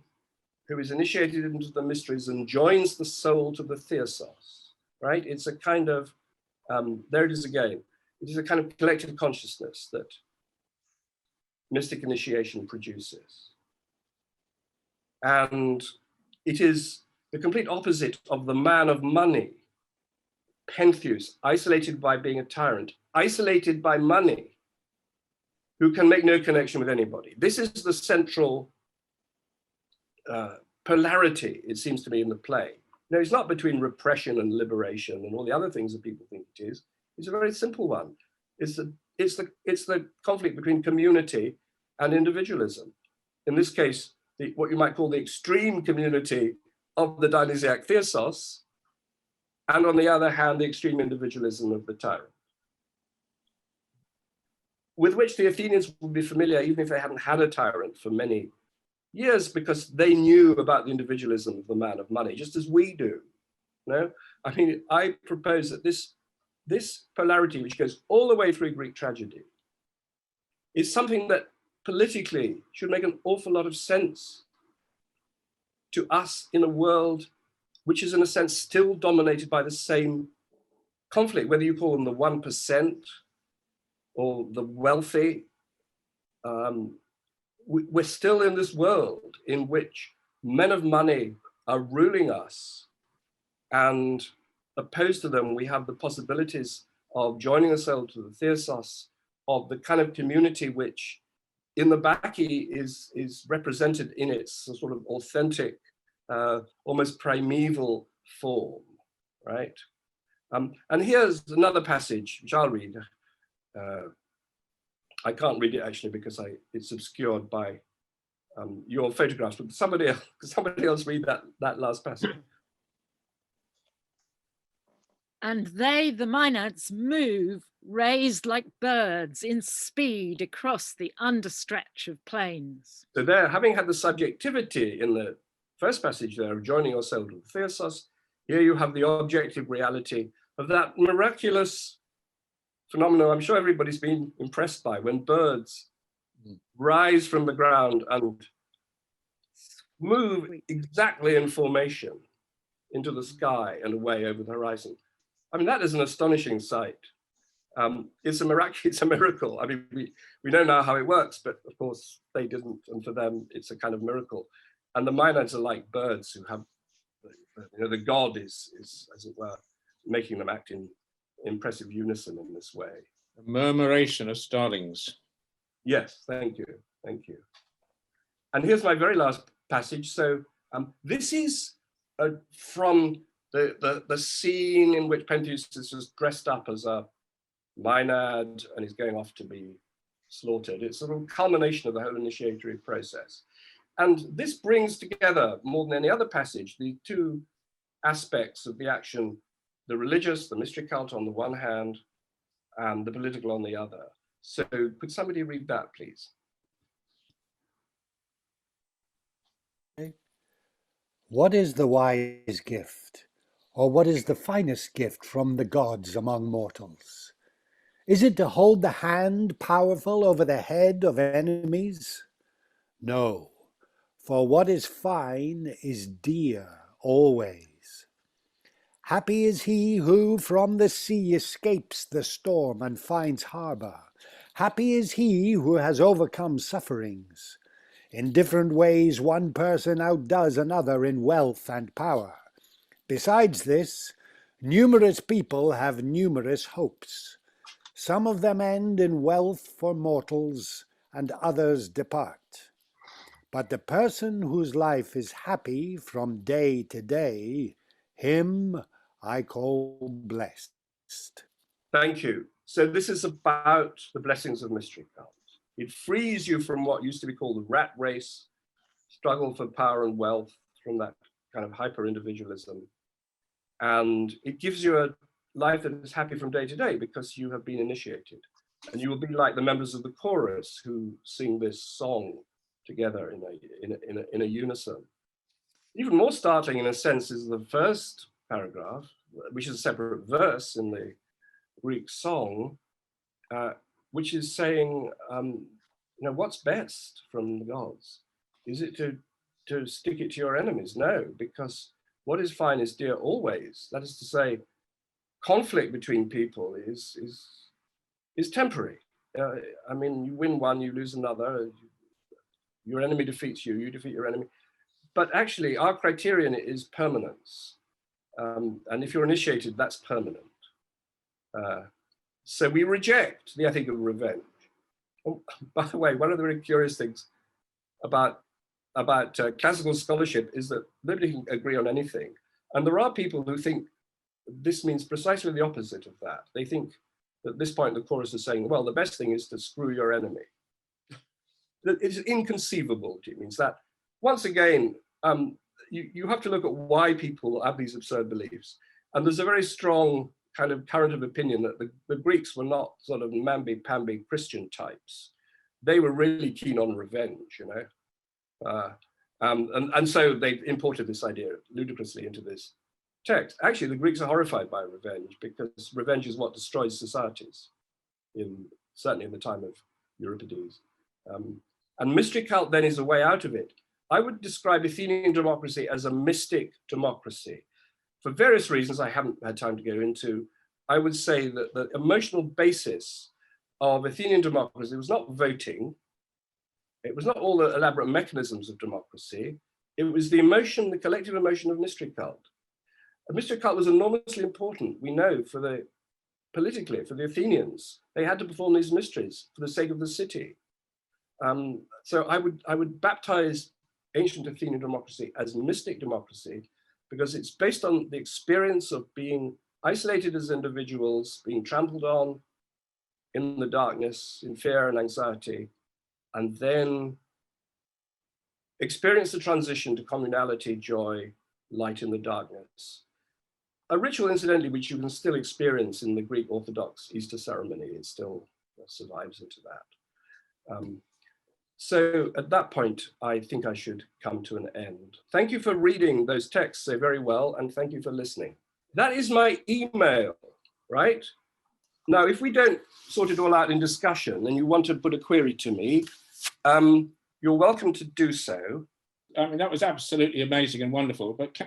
who is initiated into the mysteries and joins the soul to the theosos, right? It's a kind of, there it is again. It is a kind of collective consciousness that mystic initiation produces. And it is the complete opposite of the man of money, Pentheus, isolated by being a tyrant, isolated by money, who can make no connection with anybody. This is the central polarity, it seems to me, in the play. No, it's not between repression and liberation and all the other things that people think it is. It's a very simple one. It's the conflict between community and individualism. In this case, what you might call the extreme community of the Dionysiac Theosos, and on the other hand, the extreme individualism of the tyrant, with which the Athenians would be familiar even if they hadn't had a tyrant for many years, because they knew about the individualism of the man of money, just as we do. No? I mean, I propose that this polarity, which goes all the way through Greek tragedy, is something that politically should make an awful lot of sense to us in a world which is in a sense still dominated by the same conflict, whether you call them the 1% or the wealthy. We're still in this world in which men of money are ruling us, and opposed to them, we have the possibilities of joining ourselves to the theosos of the kind of community which in the Bacchae is represented in its sort of authentic, almost primeval form, right? And here's another passage, which I'll read. I can't read it actually because it's obscured by your photographs, but somebody else read that last passage. And they, the Maenads, move, raised like birds in speed across the understretch of plains. So there, having had the subjectivity in the first passage there of joining yourself to the theosos, here you have the objective reality of that miraculous phenomenon I'm sure everybody's been impressed by, when birds rise from the ground and move exactly in formation into the sky and away over the horizon. I mean, that is an astonishing sight. It's a miracle. I mean, we know now how it works, but of course they didn't, and for them it's a kind of miracle. And the Maenads are like birds who have, the god is as it were, making them act in impressive unison in this way. A murmuration of starlings. Yes, thank you. And here's my very last passage. So this is from the scene in which Pentheus is dressed up as a Maenad and is going off to be slaughtered. It's a sort of culmination of the whole initiatory process. And this brings together, more than any other passage, the two aspects of the action: the religious, the mystery cult on the one hand, and the political on the other. So could somebody read that, please? What is the wise gift, or what is the finest gift from the gods among mortals? Is it to hold the hand powerful over the head of enemies? No, for what is fine is dear always. Happy is he who from the sea escapes the storm and finds harbour. Happy is he who has overcome sufferings. In different ways one person outdoes another in wealth and power. Besides this, numerous people have numerous hopes. Some of them end in wealth for mortals, and others depart. But the person whose life is happy from day to day, him I call blessed. Thank you. So this is about the blessings of mystery cult. It frees you from what used to be called the rat race, struggle for power and wealth, from that kind of hyper-individualism. And it gives you a life that is happy from day to day because you have been initiated. And you will be like the members of the chorus who sing this song together in a unison. Even more startling in a sense is the first paragraph, which is a separate verse in the Greek song, which is saying, what's best from the gods? Is it to stick it to your enemies? No, because what is fine is dear always. That is to say, conflict between people is temporary. I mean, you win one, you lose another. Your enemy defeats you, you defeat your enemy. But actually, our criterion is permanence. And if you're initiated, that's permanent. So we reject the ethic of revenge. Oh, by the way, one of the really curious things about classical scholarship is that nobody can agree on anything. And there are people who think this means precisely the opposite of that. They think that at this point the chorus is saying, well, the best thing is to screw your enemy. It's inconceivable. It means that, once again, you have to look at why people have these absurd beliefs. And there's a very strong kind of current of opinion that the Greeks were not sort of mamby-pamby Christian types. They were really keen on revenge, and so they imported this idea ludicrously into this text. Actually, the Greeks are horrified by revenge because revenge is what destroys societies, certainly in the time of Euripides. And mystery cult then is a way out of it. I would describe Athenian democracy as a mystic democracy. For various reasons I haven't had time to go into, I would say that the emotional basis of Athenian democracy was not voting. It was not all the elaborate mechanisms of democracy. It was the emotion, the collective emotion of mystery cult. A mystery cult was enormously important, we know, politically, for the Athenians. They had to perform these mysteries for the sake of the city. So I would baptize ancient Athenian democracy as mystic democracy, because it's based on the experience of being isolated as individuals, being trampled on in the darkness, in fear and anxiety, and then experience the transition to communality, joy, light in the darkness. A ritual, incidentally, which you can still experience in the Greek Orthodox Easter ceremony. It still survives into that. So at that point, I think I should come to an end. Thank you for reading those texts so very well, and thank you for listening. That is my email, right? Now, if we don't sort it all out in discussion and you want to put a query to me, you're welcome to do so. I mean, that was absolutely amazing and wonderful. But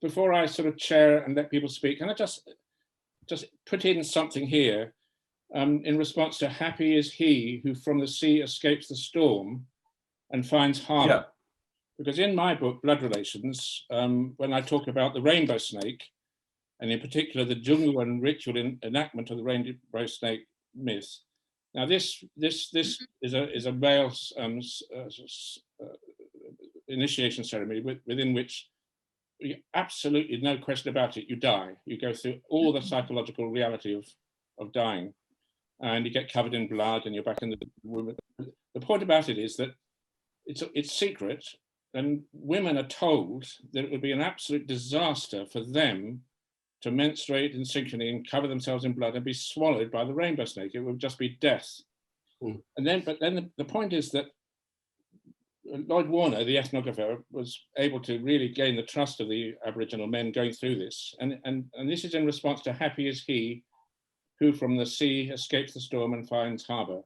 before I sort of chair and let people speak, can I just put in something here in response to happy is he who from the sea escapes the storm and finds harbour. Yeah. Because in my book, Blood Relations, when I talk about the rainbow snake, and in particular the Jungian ritual enactment of the rainbow snake myth. Now this is a male initiation ceremony within which absolutely no question about it, you die. You go through all the psychological reality of dying, and you get covered in blood and you're back in the womb. The point about it is that it's secret, and women are told that it would be an absolute disaster for them to menstruate in synchrony and cover themselves in blood and be swallowed by the rainbow snake. It would just be death. Mm. But then the point is that Lloyd Warner, the ethnographer, was able to really gain the trust of the Aboriginal men going through this. And this is in response to happy is he who from the sea escapes the storm and finds harbour.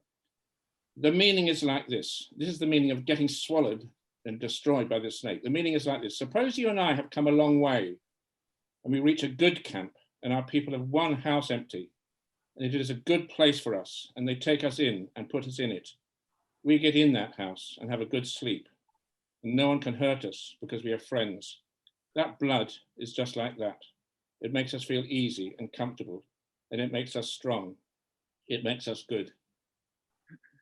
The meaning is like this. This is the meaning of getting swallowed and destroyed by the snake. The meaning is like this. Suppose you and I have come a long way and we reach a good camp and our people have one house empty and it is a good place for us and they take us in and put us in it. We get in that house and have a good sleep and no one can hurt us because we are friends. That blood is just like that. It makes us feel easy and comfortable and it makes us strong. It makes us good.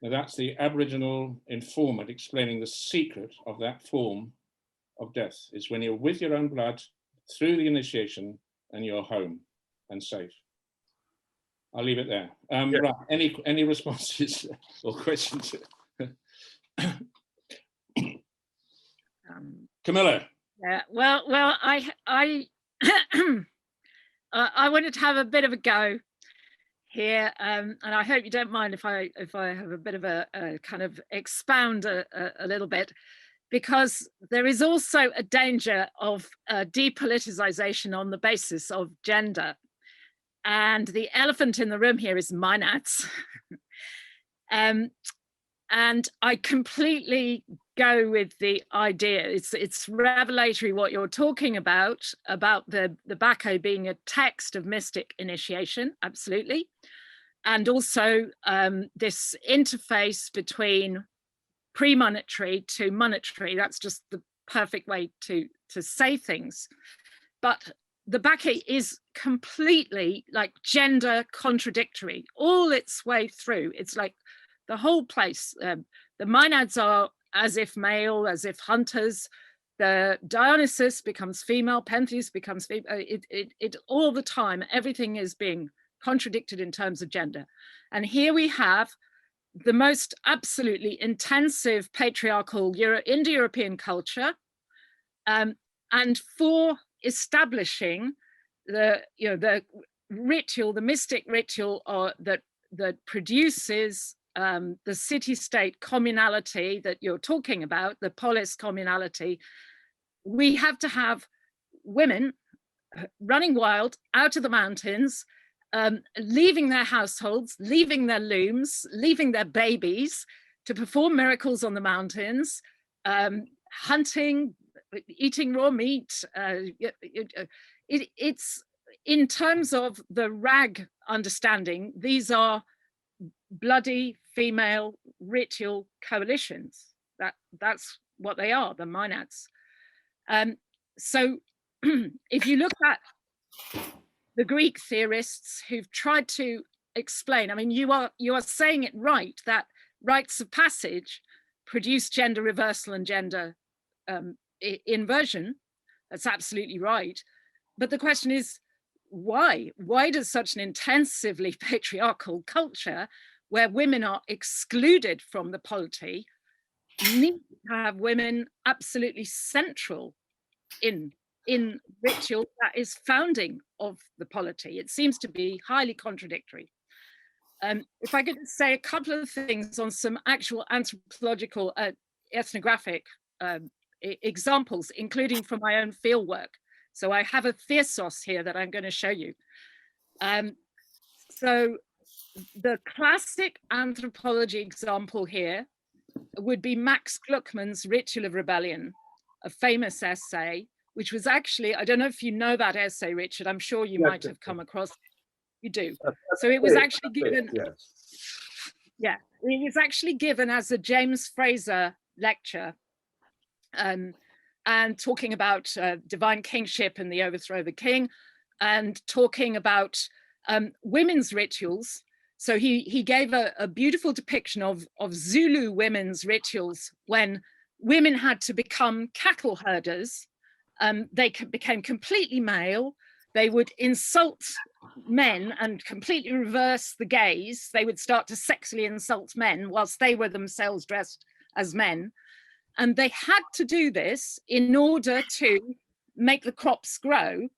Now that's the Aboriginal informant explaining the secret of that form of death. It's when you're with your own blood through the initiation and you're home and safe. I'll leave it there. Yeah. Right, any responses or questions? Camilla. Yeah, well, I I wanted to have a bit of a go here, and I hope you don't mind if I have a bit of a kind of expound a little bit, because there is also a danger of depoliticization on the basis of gender, and the elephant in the room here is Minads. And I completely go with the idea. It's revelatory what you're talking about the Bacchae being a text of mystic initiation, absolutely. And also this interface between pre-monetary to monetary. That's just the perfect way to say things. But the Bacchae is completely like gender contradictory all its way through. It's like the whole place. The Maenads are as if male, as if hunters. The Dionysus becomes female, Pentheus becomes female. It all the time, everything is being contradicted in terms of gender. And here we have the most absolutely intensive patriarchal Indo-European culture, and for establishing the ritual, the mystic ritual that produces the city-state communality that you're talking about, the polis communality, we have to have women running wild out of the mountains, leaving their households, leaving their looms, leaving their babies to perform miracles on the mountains, hunting, eating raw meat. It's in terms of the rag understanding, these are bloody female ritual coalitions. That's what they are, the maenads. So if you look at the Greek theorists who've tried to explain, I mean, you are saying it right, that rites of passage produce gender reversal and gender inversion. That's absolutely right. But the question is, why? Why does such an intensively patriarchal culture, where women are excluded from the polity, need to have women absolutely central in ritual that is founding of the polity? It seems to be highly contradictory. If I could say a couple of things on some actual anthropological, ethnographic examples, including from my own fieldwork. So I have a thesos here that I'm going to show you. So the classic anthropology example here would be Max Gluckman's Ritual of Rebellion, a famous essay, which was actually, I don't know if you know that essay, Richard, I'm sure you might have come across it. You do. So it was actually given, yeah, it was actually given as a James Fraser lecture, and talking about divine kingship and the overthrow of the king, and talking about women's rituals. So he gave a beautiful depiction of Zulu women's rituals when women had to become cattle herders. They became completely male. They would insult men and completely reverse the gaze. They would start to sexually insult men whilst they were themselves dressed as men. And they had to do this in order to make the crops grow.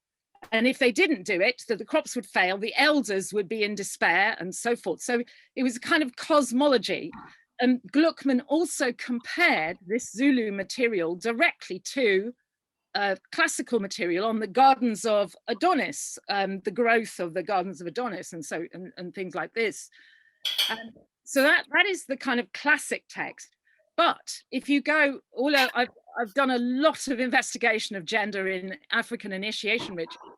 And if they didn't do it, that the crops would fail, the elders would be in despair and so forth. So it was a kind of cosmology. And Gluckman also compared this Zulu material directly to classical material on the gardens of Adonis, the growth of the gardens of Adonis, and so and things like this. So that is the kind of classic text. But if you go, I've done a lot of investigation of gender in African initiation rituals,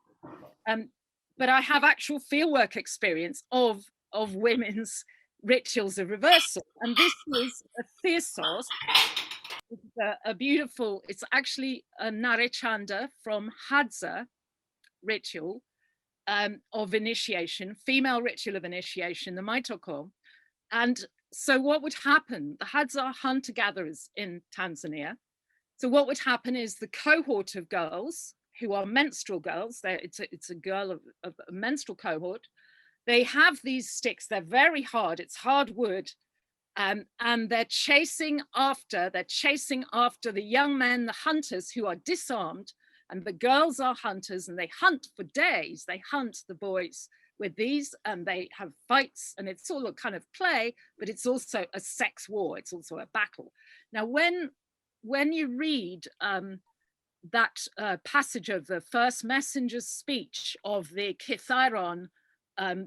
but I have actual fieldwork experience of women's rituals of reversal, and this is a thesos. It's a beautiful, it's actually a Narechanda from Hadza ritual of initiation, female ritual of initiation, the Maitoko. And so what would happen, the Hadza are hunter-gatherers in Tanzania. So what would happen is the cohort of girls who are menstrual girls, it's a girl of a menstrual cohort, they have these sticks, they're very hard, it's hard wood, and they're chasing after the young men, the hunters who are disarmed, and the girls are hunters, and they hunt for days, they hunt the boys with these, and they have fights, and it's all a kind of play, but it's also a sex war, it's also a battle. Now, when you read that passage of the first messenger's speech of the Kithairon,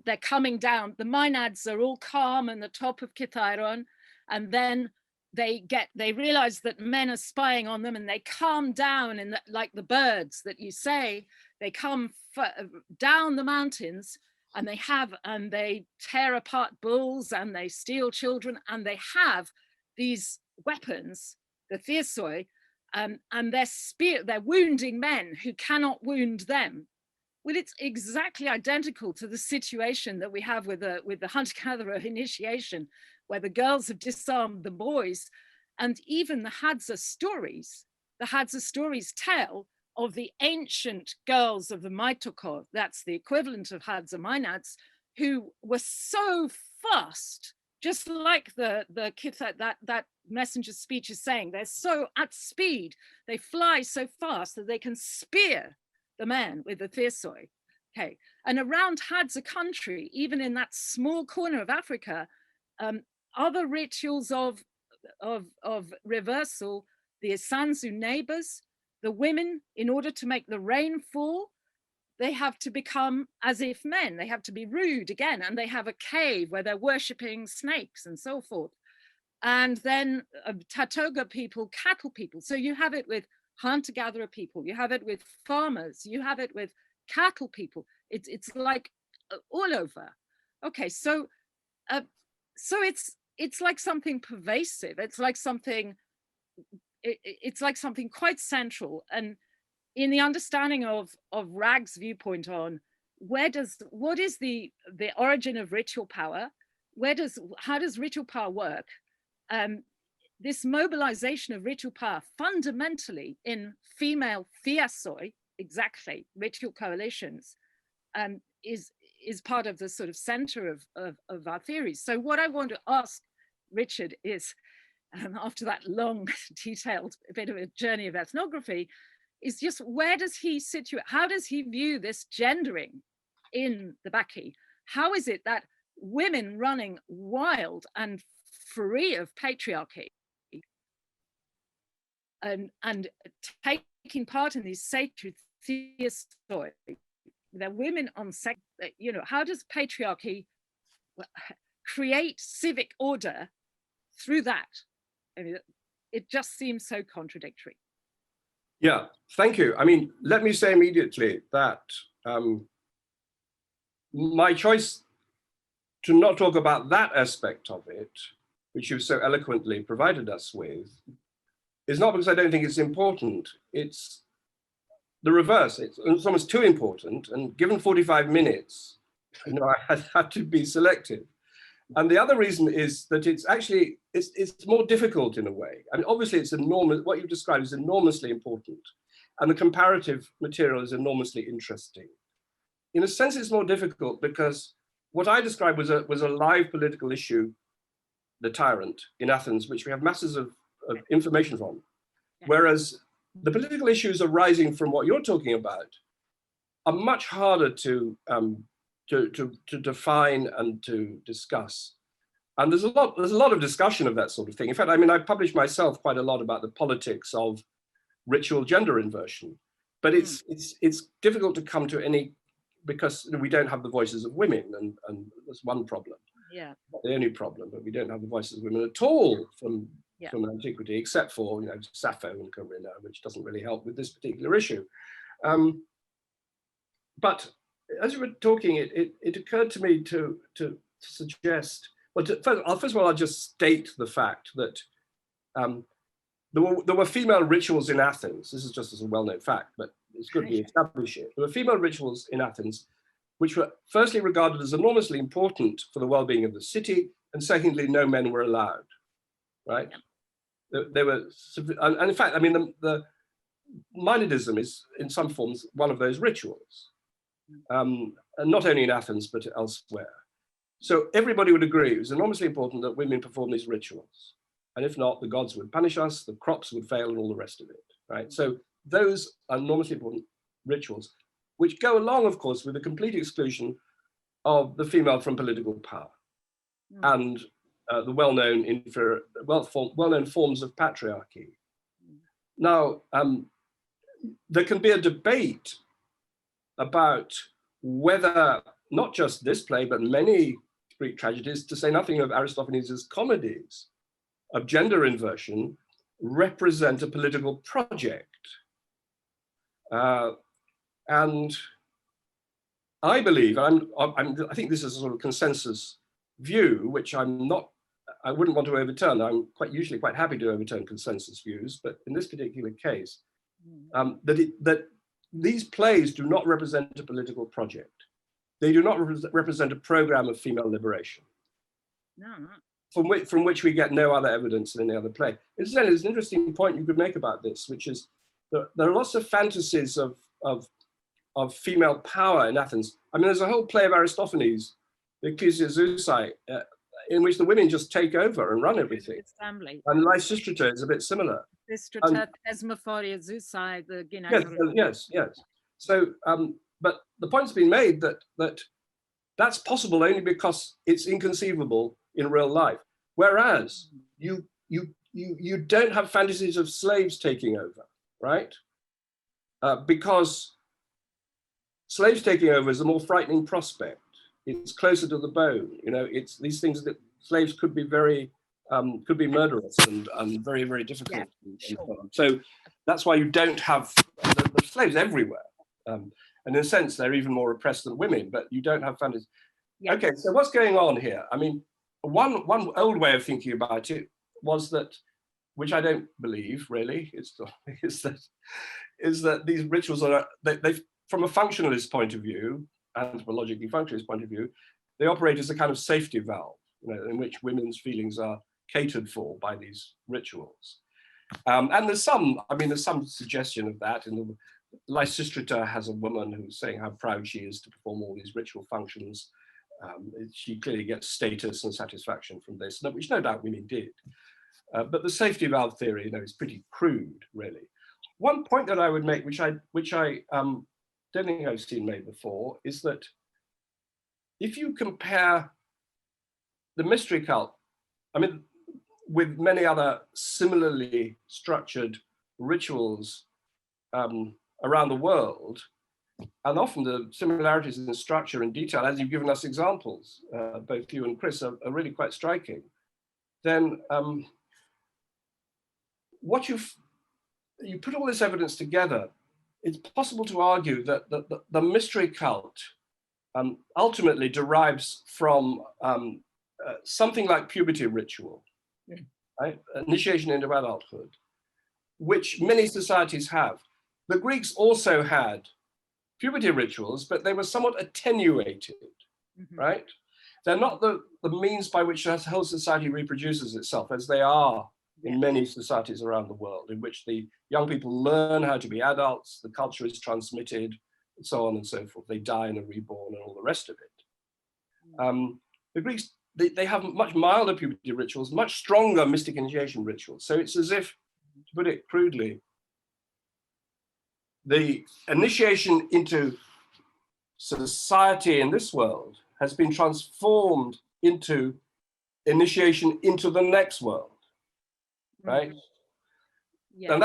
they're coming down, the maenads are all calm on the top of Kithairon, and then they realize that men are spying on them, and they calm down, and like the birds that you say, they come down the mountains, and they tear apart bulls, and they steal children, and they have these weapons, the theosoi, and they're wounding men who cannot wound them. Well, it's exactly identical to the situation that we have with the hunter-gatherer initiation, where the girls have disarmed the boys, and even the Hadza stories tell of the ancient girls of the Maitoko, that's the equivalent of Hadza maenads, who were so fast, just like the Kitha, that messenger's speech is saying, they're so at speed, they fly so fast that they can spear the man with the theosoi. Okay, and around Hadza country, even in that small corner of Africa, other rituals of reversal, the Isanzu neighbors, the women, in order to make the rain fall, they have to become as if men, they have to be rude again, and they have a cave where they're worshipping snakes and so forth. and then Tatoga people, cattle people. So you have it with hunter-gatherer people, you have it with farmers, you have it with cattle people. It's like all over. Okay, so it's like something pervasive. It's like something quite central. And in the understanding of Rag's viewpoint on what is the origin of ritual power, how does ritual power work? This mobilization of ritual power fundamentally in female thiasoi, exactly, ritual coalitions, is part of the sort of center of our theories. So what I want to ask Richard is, after that long, detailed bit of a journey of ethnography, is just where does he situate, how does he view this gendering in the Bacchae? How is it that women running wild and free of patriarchy and taking part in these sacred theastoi, they're women on sex, you know, how does patriarchy create civic order through that? I mean, it just seems so contradictory. Yeah, thank you. I mean, let me say immediately that my choice to not talk about that aspect of it, which you've so eloquently provided us with, is not because I don't think it's important. It's the reverse. It's almost too important. And given 45 minutes, you know, I had to be selective. And the other reason is that it's actually, it's more difficult in a way. I mean, obviously it's enormous, what you've described is enormously important. And the comparative material is enormously interesting. In a sense, it's more difficult because what I described was a live political issue, the tyrant in Athens, which we have masses of information from. Whereas the political issues arising from what you're talking about are much harder to define and to discuss. And there's a lot of discussion of that sort of thing. In fact, I mean, I published myself quite a lot about the politics of ritual gender inversion, but it's difficult to come to any, because we don't have the voices of women, and that's one problem. Yeah. Not the only problem, but we don't have the voices of women at all from antiquity, except for, you know, Sappho and Corinna, which doesn't really help with this particular issue. But as you were talking, it occurred to me to suggest, well, first of all, I'll just state the fact that there were female rituals in Athens. This is just as a well-known fact, but it's good we establish it. There were female rituals in Athens, which were firstly regarded as enormously important for the well-being of the city, and secondly, no men were allowed, right? They were, and in fact, I mean, the Maenadism is in some forms one of those rituals, and not only in Athens, but elsewhere. So everybody would agree it was enormously important that women perform these rituals. And if not, the gods would punish us, the crops would fail, and all the rest of it, right? So those are enormously important rituals, which go along, of course, with the complete exclusion of the female from political power and the well-known forms of patriarchy. Now, there can be a debate about whether not just this play, but many Greek tragedies, to say nothing of Aristophanes' comedies of gender inversion, represent a political project. And I believe, I think this is a sort of consensus view, which I wouldn't want to overturn. I'm usually quite happy to overturn consensus views, but in this particular case, that these plays do not represent a political project. They do not represent a program of female liberation. No. From which we get no other evidence than any other play. Incidentally, there's an interesting point you could make about this, which is that there are lots of fantasies of female power in Athens. I mean, there's a whole play of Aristophanes, the Ecclesiazusai, in which the women just take over and run everything. Family. And Lysistrata is a bit similar. Lysistrata, Thesmophoria, Zusai, the Yes. So, but the point's been made that that's possible only because it's inconceivable in real life. Whereas you don't have fantasies of slaves taking over, right? Because slaves taking over is a more frightening prospect. It's closer to the bone. You know, it's these things that slaves could be very could be murderous and very, very difficult. Yeah, and sure. so on. So that's why you don't have the slaves everywhere. And in a sense, they're even more oppressed than women, but you don't have families. Yeah. Okay, so what's going on here? I mean, one old way of thinking about it was that, which I don't believe really, is that these rituals are, they from a functionalist point of view, anthropologically functionalist point of view, they operate as a kind of safety valve, you know, in which women's feelings are catered for by these rituals. And there's some suggestion of that. In the Lysistrata has a woman who's saying how proud she is to perform all these ritual functions. She clearly gets status and satisfaction from this, which no doubt women did. But the safety valve theory, you know, is pretty crude, really. One point that I would make, which I don't think I've seen made before, is that if you compare the mystery cult, I mean, with many other similarly structured rituals around the world, and often the similarities in structure and detail, as you've given us examples, both you and Chris, are really quite striking, then what you put all this evidence together, it's possible to argue that the mystery cult ultimately derives from something like puberty ritual, right? Initiation into adulthood, which many societies have. The Greeks also had puberty rituals, but they were somewhat attenuated, right? They're not the means by which the whole society reproduces itself, as they are in many societies around the world, in which the young people learn how to be adults, the culture is transmitted, and so on and so forth. They die and are reborn and all the rest of it. The Greeks, they have much milder puberty rituals, much stronger mystic initiation rituals. So it's as if, to put it crudely, the initiation into society in this world has been transformed into initiation into the next world, right? Yes. And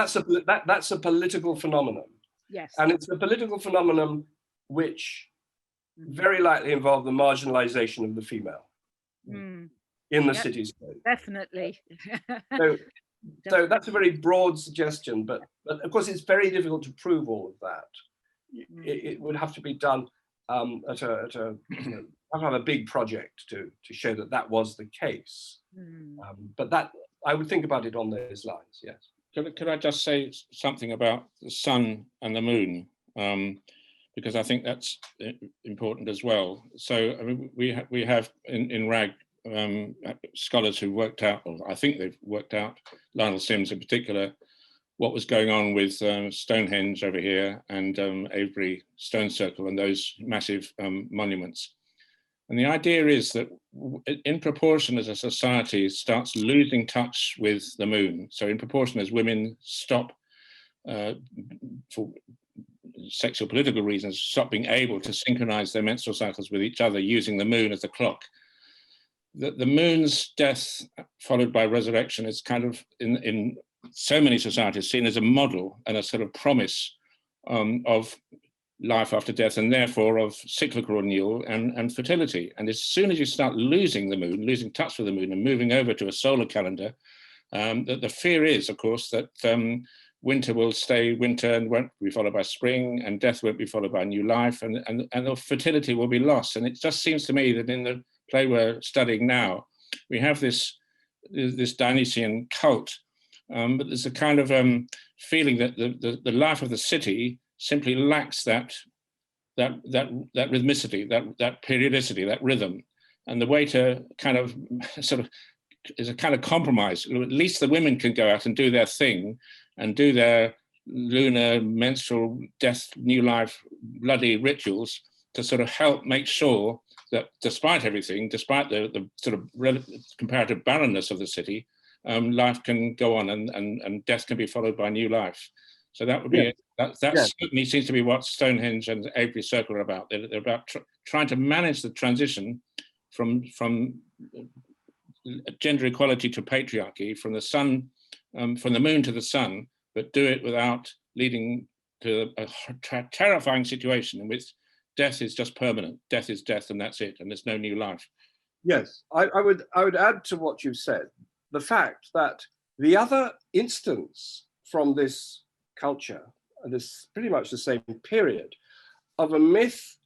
that's a political phenomenon. Yes. And it's a political phenomenon which very likely involved the marginalization of the female in the city-state. Definitely. So that's a very broad suggestion, but of course it's very difficult to prove all of that. It would have to be done at a have a big project to show that that was the case. But that, I would think about it on those lines, yes. Could I just say something about the sun and the moon? Because I think that's important as well. So I mean, we have in RAG scholars who worked out, or I think they've worked out, Lionel Sims in particular, what was going on with Stonehenge over here and Avebury Stone Circle and those massive monuments. And the idea is that in proportion as a society starts losing touch with the moon, so in proportion as women stop, for sexual political reasons, stop being able to synchronize their menstrual cycles with each other using the moon as a clock, the moon's death followed by resurrection is kind of in so many societies seen as a model and a sort of promise of life after death, and therefore of cyclical renewal and fertility. And as soon as you start losing the moon, losing touch with the moon and moving over to a solar calendar, the fear is, of course, that winter will stay winter and won't be followed by spring, and death won't be followed by new life, and the fertility will be lost. And it just seems to me that in the play we're studying now, we have this Dionysian cult, but there's a kind of feeling that the life of the city simply lacks that rhythmicity, that periodicity, that rhythm. And the way to kind of sort of is a kind of compromise. At least the women can go out and do their thing and do their lunar, menstrual, death, new life, bloody rituals to sort of help make sure that despite everything, despite the sort of comparative barrenness of the city, life can go on and death can be followed by new life. So that would be that certainly seems to be what Stonehenge and Avebury Circle are about. They're about trying to manage the transition from gender equality to patriarchy, from the sun, from the moon to the sun, but do it without leading to a terrifying situation in which death is just permanent. Death is death, and that's it, and there's no new life. Yes, I would add to what you've said the fact that the other instance from this culture, this pretty much the same period, of a myth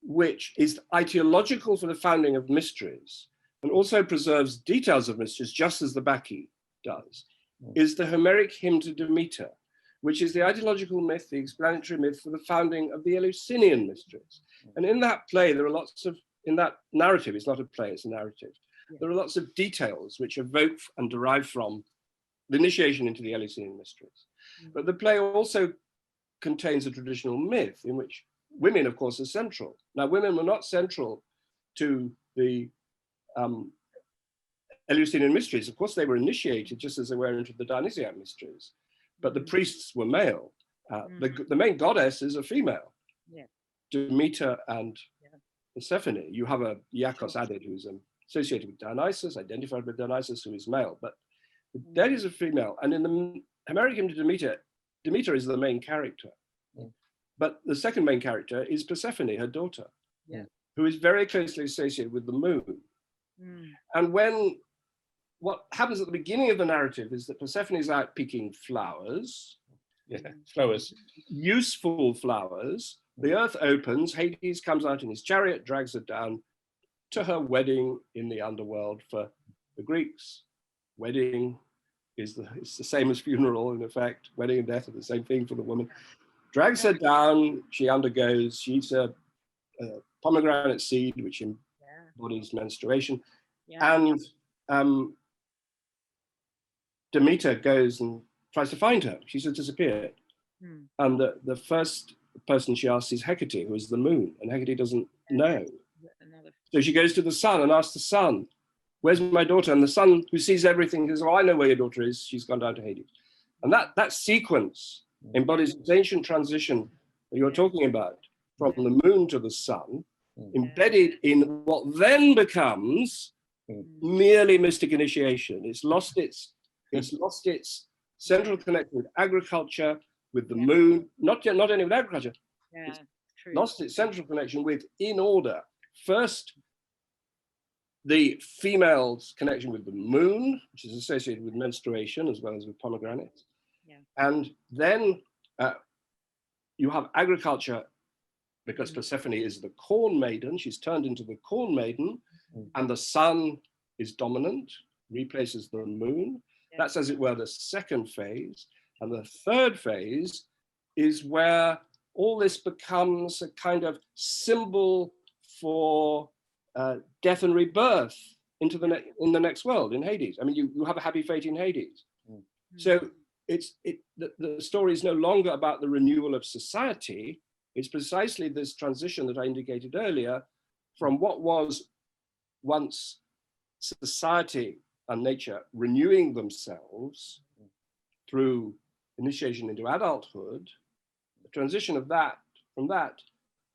which is aetiological for the founding of mysteries and also preserves details of mysteries, just as the Bacchae does, is the Homeric hymn to Demeter, which is the aetiological myth, the explanatory myth for the founding of the Eleusinian mysteries. And in that play, there are lots of, in that narrative, it's not a play, it's a narrative, there are lots of details which evoke and derive from the initiation into the Eleusinian mysteries. But the play also contains a traditional myth in which women, of course, are central. Now, women were not central to the Eleusinian mysteries. Of course, they were initiated just as they were into the Dionysiac mysteries, but the priests were male. The main goddess is a female, Demeter and Persephone. You have a Iacchos added who's associated with Dionysus, identified with Dionysus, who is male, but the dead is a female. And in the Homeric hymn to Demeter, Demeter is the main character. But the second main character is Persephone, her daughter, who is very closely associated with the moon. And what happens at the beginning of the narrative is that Persephone is out picking flowers, Flowers. useful flowers. The earth opens, Hades comes out in his chariot, drags her down to her wedding in the underworld. For the Greeks, wedding is it's the same as funeral, in effect. Wedding and death are the same thing for the woman. Drags her down, she undergoes, she eats a pomegranate seed, which embodies menstruation. And Demeter goes and tries to find her. She's disappeared. And the first person she asks is Hecate, who is the moon, and Hecate doesn't know. So she goes to the sun and asks the sun, where's my daughter? And the sun, who sees everything, says, oh, I know where your daughter is. She's gone down to Hades. And that sequence embodies this ancient transition that you're talking about, from the moon to the sun, embedded in what then becomes merely mystic initiation. It's lost its central connection with agriculture, with the moon, not only with agriculture, it's lost its central connection with, in order, first the female's connection with the moon, which is associated with menstruation as well as with pomegranates. And then you have agriculture, because Persephone is the corn maiden. She's turned into the corn maiden, and the sun is dominant, replaces the moon. That's, as it were, the second phase. And the third phase is where all this becomes a kind of symbol for death and rebirth into in the next world, in Hades. I mean, you have a happy fate in Hades. So the story is no longer about the renewal of society. It's precisely this transition that I indicated earlier from what was once society and nature renewing themselves through initiation into adulthood, the transition of that, from that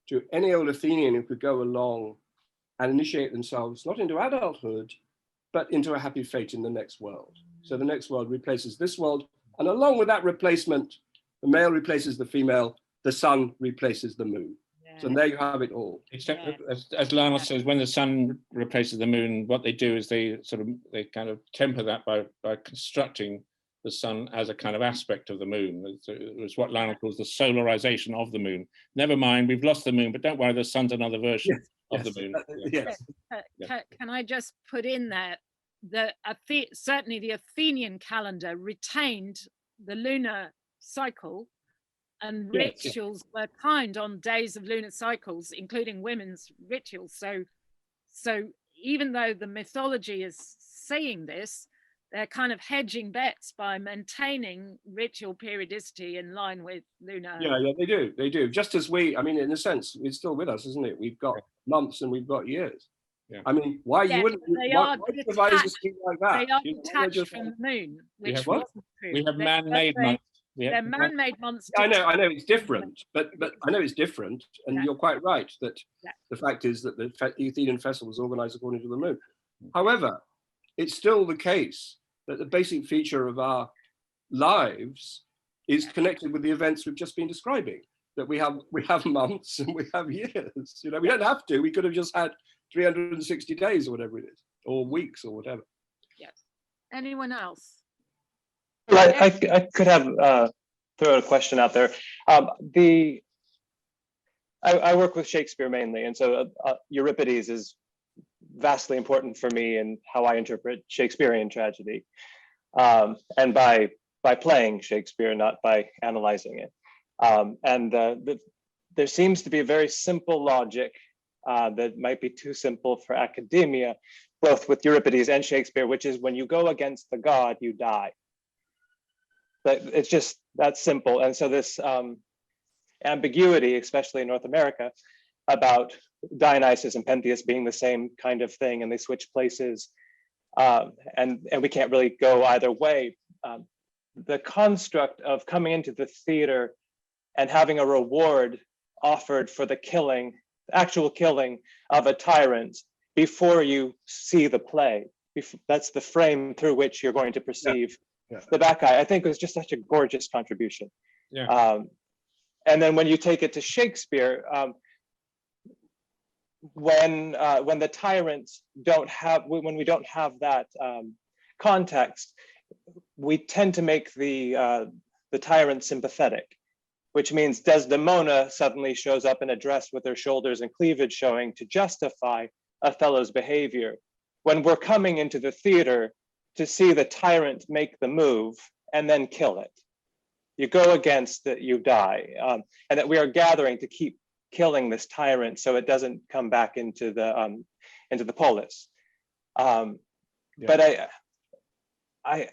to any old Athenian who could go along and initiate themselves not into adulthood, but into a happy fate in the next world. So the next world replaces this world, and along with that replacement, the male replaces the female, the sun replaces the moon. So there you have it all. Except as Lionel says, when the sun replaces the moon, what they do is they kind of temper that by constructing the sun as a kind of aspect of the moon. It's what Lionel calls the solarization of the moon. Never mind, we've lost the moon, but don't worry, the sun's another version of the moon. Can I just put in there that certainly the Athenian calendar retained the lunar cycle, and rituals were kind on days of lunar cycles, including women's rituals. So even though the mythology is saying this, they're kind of hedging bets by maintaining ritual periodicity in line with lunar. Yeah, they do. Just as we, I mean, in a sense, it's still with us, isn't it? We've got months and we've got years. I mean, why you wouldn't? Why devise a scheme like that? They are detached from the moon, which wasn't true. We have man-made months. They're man-made months. I know it's different, but I know it's different, and you're quite right that the fact is that the Athenian festival was organized according to the moon. However, it's still the case that the basic feature of our lives is connected with the events we've just been describing. That we have months and we have years. You know, we don't have to. We could have just had 360 days or whatever it is, or weeks or whatever. Yes. Anyone else? Well, I could have throw a question out there. I work with Shakespeare mainly, and so Euripides is vastly important for me in how I interpret Shakespearean tragedy, and by playing Shakespeare, not by analyzing it. There seems to be a very simple logic that might be too simple for academia, both with Euripides and Shakespeare, which is when you go against the god, you die. But it's just that simple. And so this ambiguity, especially in North America, about Dionysus and Pentheus being the same kind of thing, and they switch places, and we can't really go either way. The construct of coming into the theater and having a reward offered for the killing, actual killing of a tyrant before you see the play. That's the frame through which you're going to perceive the Bacchae. I think it was just such a gorgeous contribution. Yeah. And then when you take it to Shakespeare, when the tyrants don't have, when we don't have that context, we tend to make the tyrant sympathetic, which means Desdemona suddenly shows up in a dress with her shoulders and cleavage showing to justify Othello's behavior. When we're coming into the theater to see the tyrant make the move and then kill it, you go against it, you die, and that we are gathering to keep killing this tyrant so it doesn't come back into the polis. But I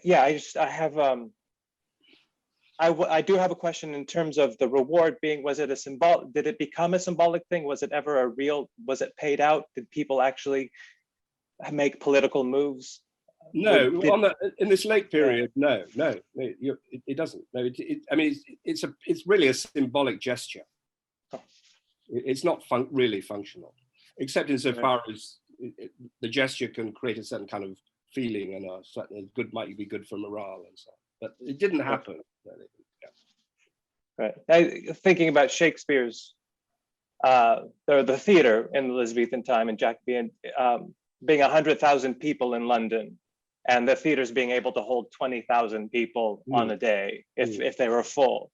do have a question in terms of the reward being, was it a symbol? Did it become a symbolic thing? Was it ever a real, was it paid out? Did people actually make political moves? No, in this late period, no, it doesn't. No, I mean, it's really a symbolic gesture. It's not really functional, except insofar as the gesture can create a certain kind of feeling and a certain might be good for morale and so on. But it didn't happen. Right. Thinking about Shakespeare's the theater in the Elizabethan time and Jacobean being 100,000 people in London, and the theaters being able to hold 20,000 people on a day if they were full,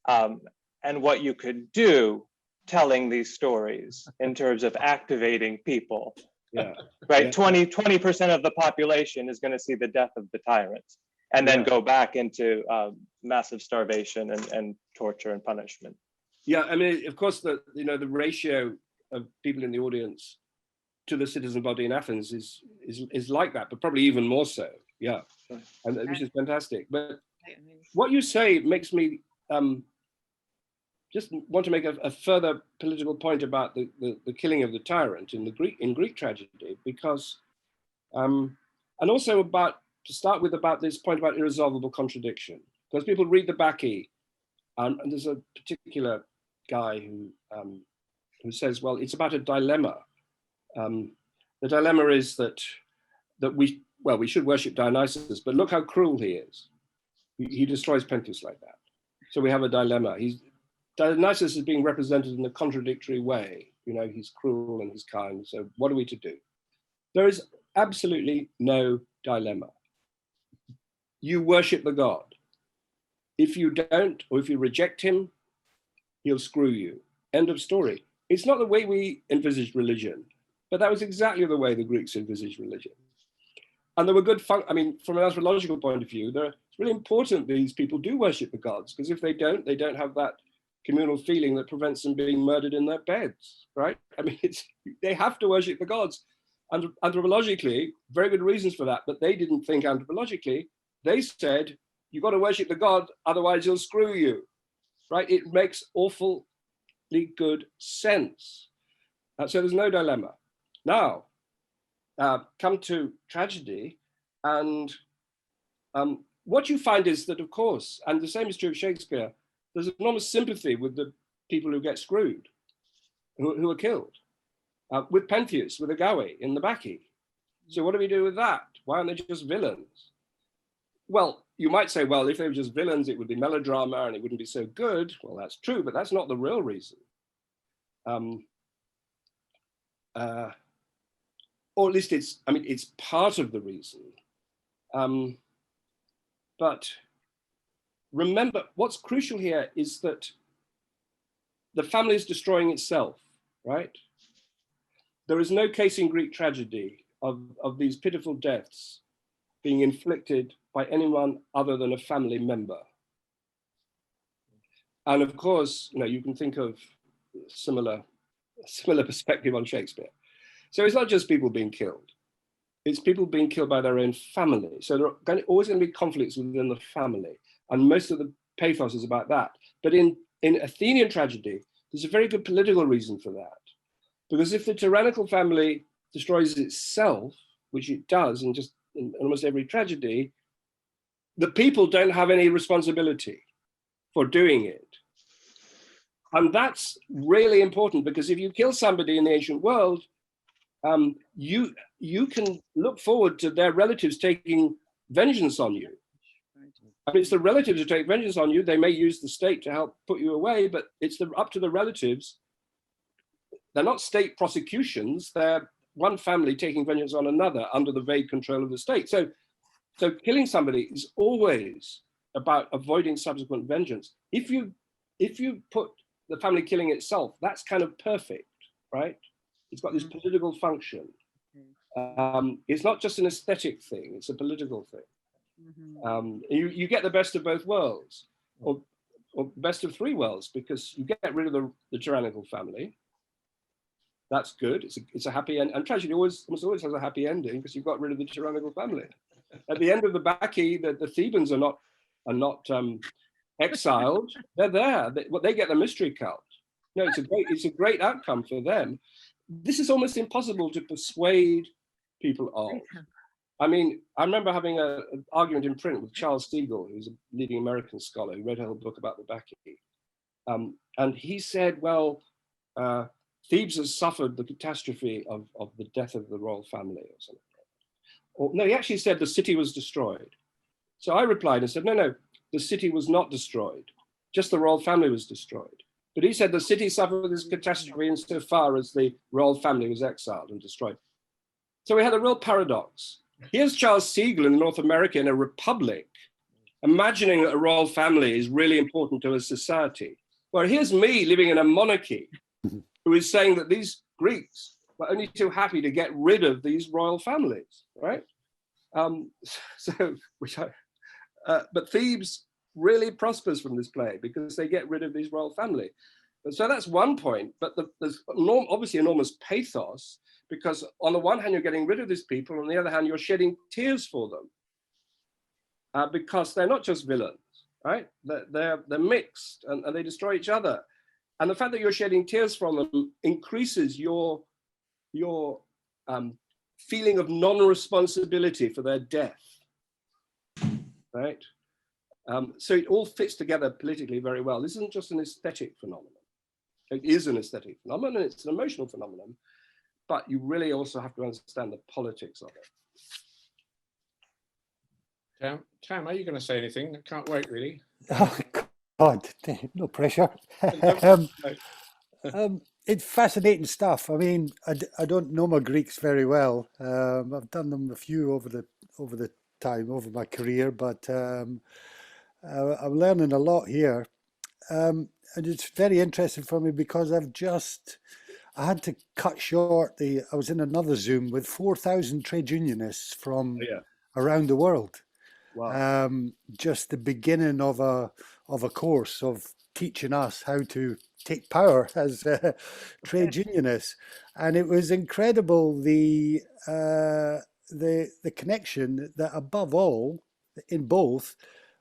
and what you could do telling these stories in terms of activating people. Right. 20% of the population is going to see the death of the tyrants and then go back into massive starvation and torture and punishment. Yeah, I mean, of course, the ratio of people in the audience to the citizen body in Athens is like that, but probably even more so. Yeah, and which is fantastic. But what you say makes me just want to make a further political point about the killing of the tyrant in Greek tragedy, because and also about this point about irresolvable contradiction, because people read the Bacchae, and there's a particular guy who says, well, it's about a dilemma. The dilemma is that we should worship Dionysus, but look how cruel he is. He destroys Pentheus like that. So we have a dilemma. Dionysus is being represented in a contradictory way. He's cruel and he's kind. So what are we to do? There is absolutely no dilemma. You worship the god. If you don't, or if you reject him, he'll screw you. End of story. It's not the way we envisaged religion, but that was exactly the way the Greeks envisaged religion. And there were good from an astrological point of view, it's really important these people do worship the gods, because if they don't have that communal feeling that prevents them being murdered in their beds, right? I mean, they have to worship the gods. And anthropologically, very good reasons for that, but they didn't think anthropologically. They said, you've got to worship the god, otherwise he'll screw you, right? It makes awfully good sense. So there's no dilemma. Now, come to tragedy, and what you find is that, of course, and the same is true of Shakespeare, there's enormous sympathy with the people who get screwed, who are killed. With Pentheus, with Agawe in the Bacchae. So what do we do with that? Why aren't they just villains? Well, you might say, well, if they were just villains, it would be melodrama and it wouldn't be so good. Well, that's true, but that's not the real reason. Or at least it's part of the reason. But remember, what's crucial here is that the family is destroying itself, right? There is no case in Greek tragedy of these pitiful deaths being inflicted by anyone other than a family member. And of course, you can think of similar perspective on Shakespeare. So it's not just people being killed, it's people being killed by their own family. So there are always going to be conflicts within the family. And most of the pathos is about that. But in Athenian tragedy, there's a very good political reason for that. Because if the tyrannical family destroys itself, which it does in almost every tragedy, the people don't have any responsibility for doing it. And that's really important, because if you kill somebody in the ancient world, you can look forward to their relatives taking vengeance on you. I mean, it's the relatives who take vengeance on you. They may use the state to help put you away, but it's up to the relatives. They're not state prosecutions. They're one family taking vengeance on another under the vague control of the state. So killing somebody is always about avoiding subsequent vengeance. If you put the family killing itself, that's kind of perfect, right? It's got this political function. It's not just an aesthetic thing, it's a political thing. You get the best of both worlds, or best of three worlds, because you get rid of the tyrannical family. That's good. It's a happy end, and tragedy almost always has a happy ending because you've got rid of the tyrannical family. At the end of the Bacchae, the Thebans are not exiled. They're there. They get the mystery cult. No, it's a great outcome for them. This is almost impossible to persuade people of. I mean, I remember having an argument in print with Charles Siegel, who's a leading American scholar who wrote a whole book about the Bacchae. And he said, well, Thebes has suffered the catastrophe of the death of the royal family or something. Or no, he actually said the city was destroyed. So I replied and said, no, the city was not destroyed. Just the royal family was destroyed. But he said the city suffered this catastrophe insofar as the royal family was exiled and destroyed. So we had a real paradox. Here's Charles Siegel in North America in a republic, imagining that a royal family is really important to a society. Well, here's me living in a monarchy who is saying that these Greeks were only too happy to get rid of these royal families, right? But Thebes really prospers from this play because they get rid of these royal family. And so that's one point, but there's obviously enormous pathos, because on the one hand, you're getting rid of these people, on the other hand, you're shedding tears for them because they're not just villains, right? They're mixed and they destroy each other. And the fact that you're shedding tears from them increases your feeling of non-responsibility for their death, right? So it all fits together politically very well. This isn't just an aesthetic phenomenon. It is an aesthetic phenomenon, it's an emotional phenomenon, but you really also have to understand the politics of it. Tam, are you going to say anything? I can't wait, really. Oh, God, no pressure. It's fascinating stuff. I mean, I don't know my Greeks very well. I've done them a few over my career, but I'm learning a lot here. And it's very interesting for me because I had to cut short I was in another Zoom with 4,000 trade unionists from around the world. Wow. Just the beginning of a course of teaching us how to take power as trade unionists, and it was incredible the connection that above all in both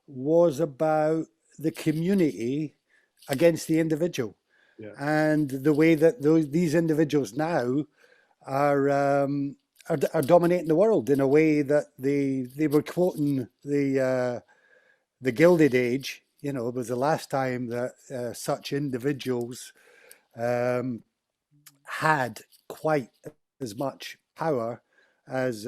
was about the community against the individual, and the way that these individuals now are dominating the world in a way that they were quoting the Gilded Age. You know, it was the last time that such individuals had quite as much power as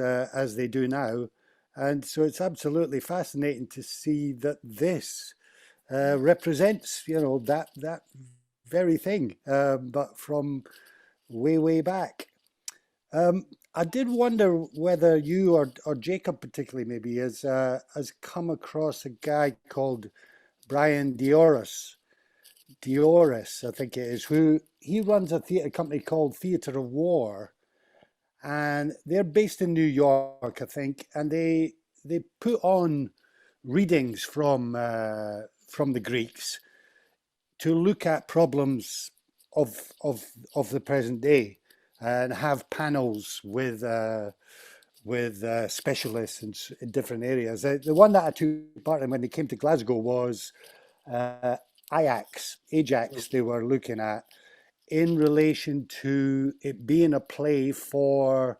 they do now, and so it's absolutely fascinating to see that this represents, you know, that very thing, but from way back. I did wonder whether you or Jacob particularly maybe has come across a guy called Brian Dioris, I think it is, who he runs a theatre company called Theatre of War, and they're based in New York, I think, and they put on readings from the Greeks to look at problems of the present day, and have panels with specialists in different areas. The one that I took part in when they came to Glasgow was Ajax. They were looking at in relation to it being a play for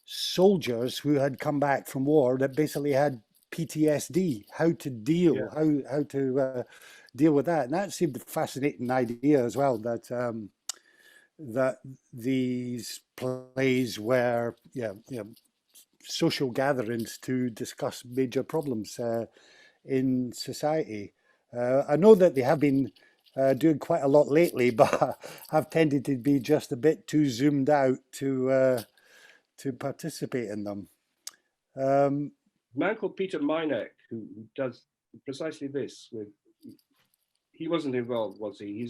soldiers who had come back from war that basically had PTSD, how to deal, how to deal with that. And that seemed a fascinating idea as well, that these plays were social gatherings to discuss major problems in society. I know that they have been doing quite a lot lately, but have tended to be just a bit too zoomed out to participate in them. A man called Peter Minek, who does precisely this. He wasn't involved, was he?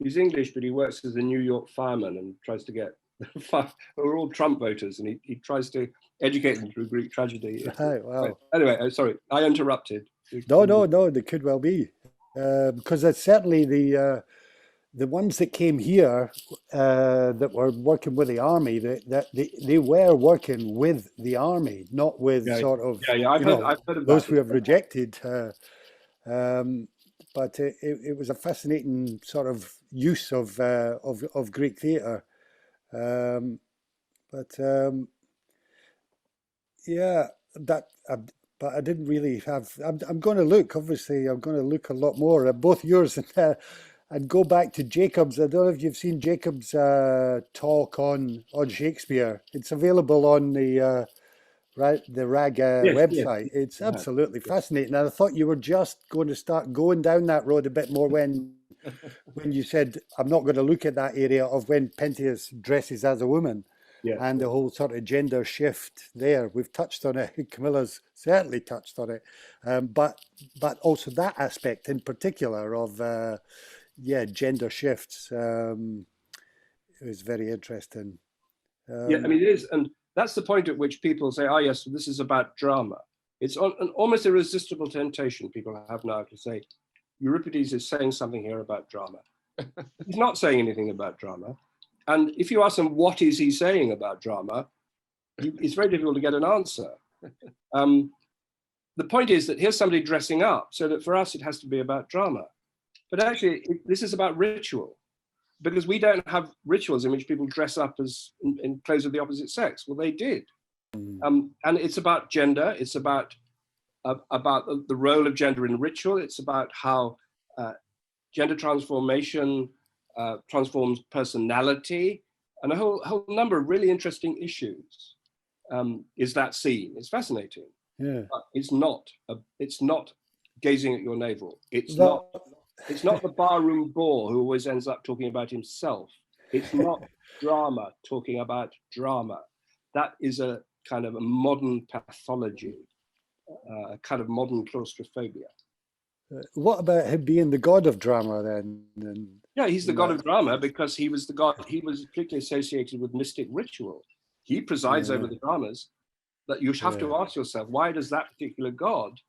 He's English, but he works as a New York fireman and tries to get we're all Trump voters, and he tries to educate them through Greek tragedy. Right, wow. Anyway, sorry, I interrupted. No, they could well be, because it's certainly the ones that came here that were working with the army. That they were working with the army, not with I've heard of those that. who have rejected. But it was a fascinating sort of use of Greek theatre. But I didn't really have. I'm going to look. Obviously, I'm going to look a lot more at both yours and go back to Jacob's. I don't know if you've seen Jacob's talk on Shakespeare. It's available on the RAG website. Yes. It's absolutely fascinating. And I thought you were just going to start going down that road a bit more when you said, I'm not going to look at that area of when Pentheus dresses as a woman. And the whole sort of gender shift there. We've touched on it. Camilla's certainly touched on it. But also that aspect in particular of gender shifts. It was very interesting. It is. And that's the point at which people say, oh, yes, this is about drama. It's an almost irresistible temptation people have now to say, Euripides is saying something here about drama. He's not saying anything about drama. And if you ask them, what is he saying about drama? It's very difficult to get an answer. The point is that here's somebody dressing up, so that for us, it has to be about drama. But actually, this is about ritual, because we don't have rituals in which people dress up as in clothes of the opposite sex. Well, they did. And it's about gender. It's about the role of gender in ritual. It's about how gender transformation transforms personality, and a whole number of really interesting issues. Is that scene? It's fascinating. Yeah. But it's not gazing at your navel. It's not the barroom bore who always ends up talking about himself. It's not drama talking about drama. That is a kind of a modern pathology, a kind of modern claustrophobia. What about him being the god of drama then? Yeah, he's the god of drama because he was the god. He was particularly associated with mystic ritual. He presides over the dramas. That you have to ask yourself, why does that particular god,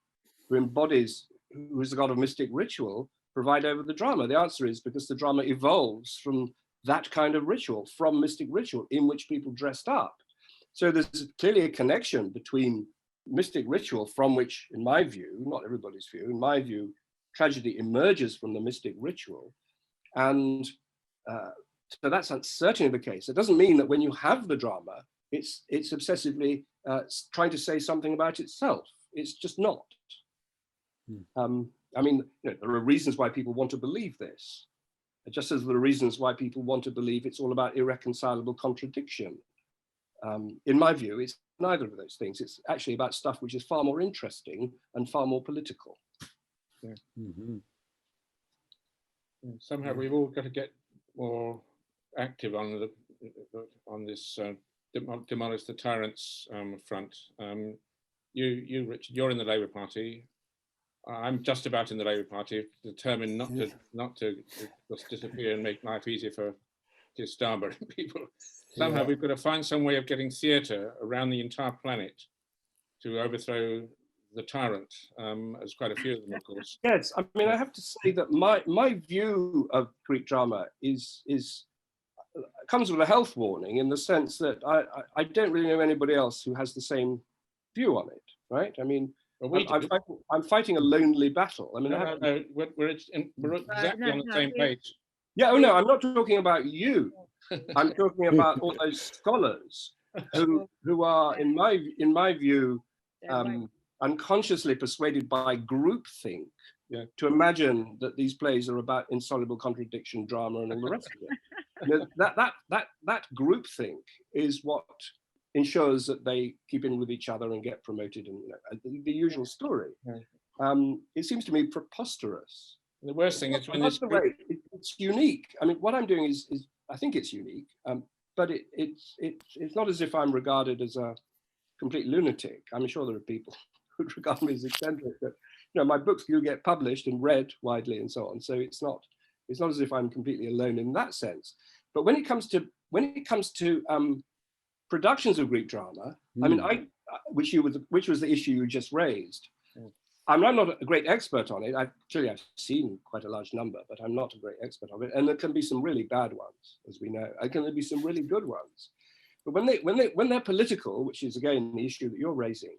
who is the god of mystic ritual, provide over the drama? The answer is because the drama evolves from that kind of ritual, from mystic ritual in which people dressed up. So there's clearly a connection between mystic ritual, from which, in my view, not everybody's view, in my view, tragedy emerges from the mystic ritual. And so that's certainly the case. It doesn't mean that when you have the drama, it's obsessively trying to say something about itself. It's just not. There are reasons why people want to believe this, just as there are reasons why people want to believe it's all about irreconcilable contradiction. In my view, it's neither of those things. It's actually about stuff which is far more interesting and far more political. Yeah. Mm-hmm. Somehow we've all got to get more active on this demolish the tyrant's front. You, Richard, you're in the Labour Party. I'm just about in the Labour Party, determined not to just disappear and make life easier for his Starbury people. Somehow we've got to find some way of getting theatre around the entire planet to overthrow the tyrant, as quite a few of them, of course. Yes, I mean, I have to say that my view of Greek drama comes with a health warning, in the sense that I don't really know anybody else who has the same view on it, right? I mean, well, I'm fighting a lonely battle. I mean, we're exactly on the same page. Yeah, oh no, I'm not talking about you. I'm talking about all those scholars who are, in my view, unconsciously persuaded by groupthink to imagine that these plays are about insoluble contradiction, drama, and all the rest of it. You know, that groupthink is what ensures that they keep in with each other and get promoted, and the usual story. It seems to me preposterous. The worst thing is when it's unique. I mean, what I'm doing is I think it's unique, but it's not as if I'm regarded as a complete lunatic. I'm sure there are people who regard me as eccentric, but my books do get published and read widely and so on. So it's not as if I'm completely alone in that sense. But when it comes to productions of Greek drama, I mean, which was the issue you just raised. I'm not a great expert on it. I've seen quite a large number, but I'm not a great expert on it. And there can be some really bad ones, as we know. And can there be some really good ones? But when they're political, which is again the issue that you're raising,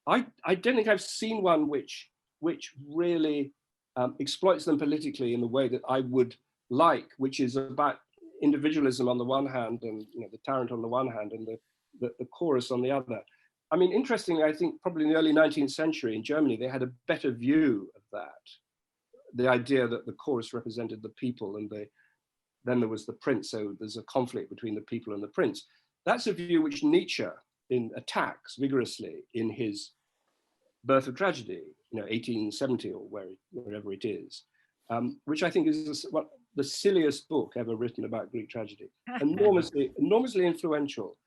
I don't think I've seen one which really exploits them politically in the way that I would like, which is about individualism on the one hand, and the tyrant on the one hand, and the chorus on the other. I mean, interestingly, I think probably in the early 19th century in Germany, they had a better view of that. The idea that the chorus represented the people, and then there was the prince, so there's a conflict between the people and the prince. That's a view which Nietzsche attacks vigorously in his Birth of Tragedy, 1870 or wherever it is, which I think is the silliest book ever written about Greek tragedy. Enormously influential.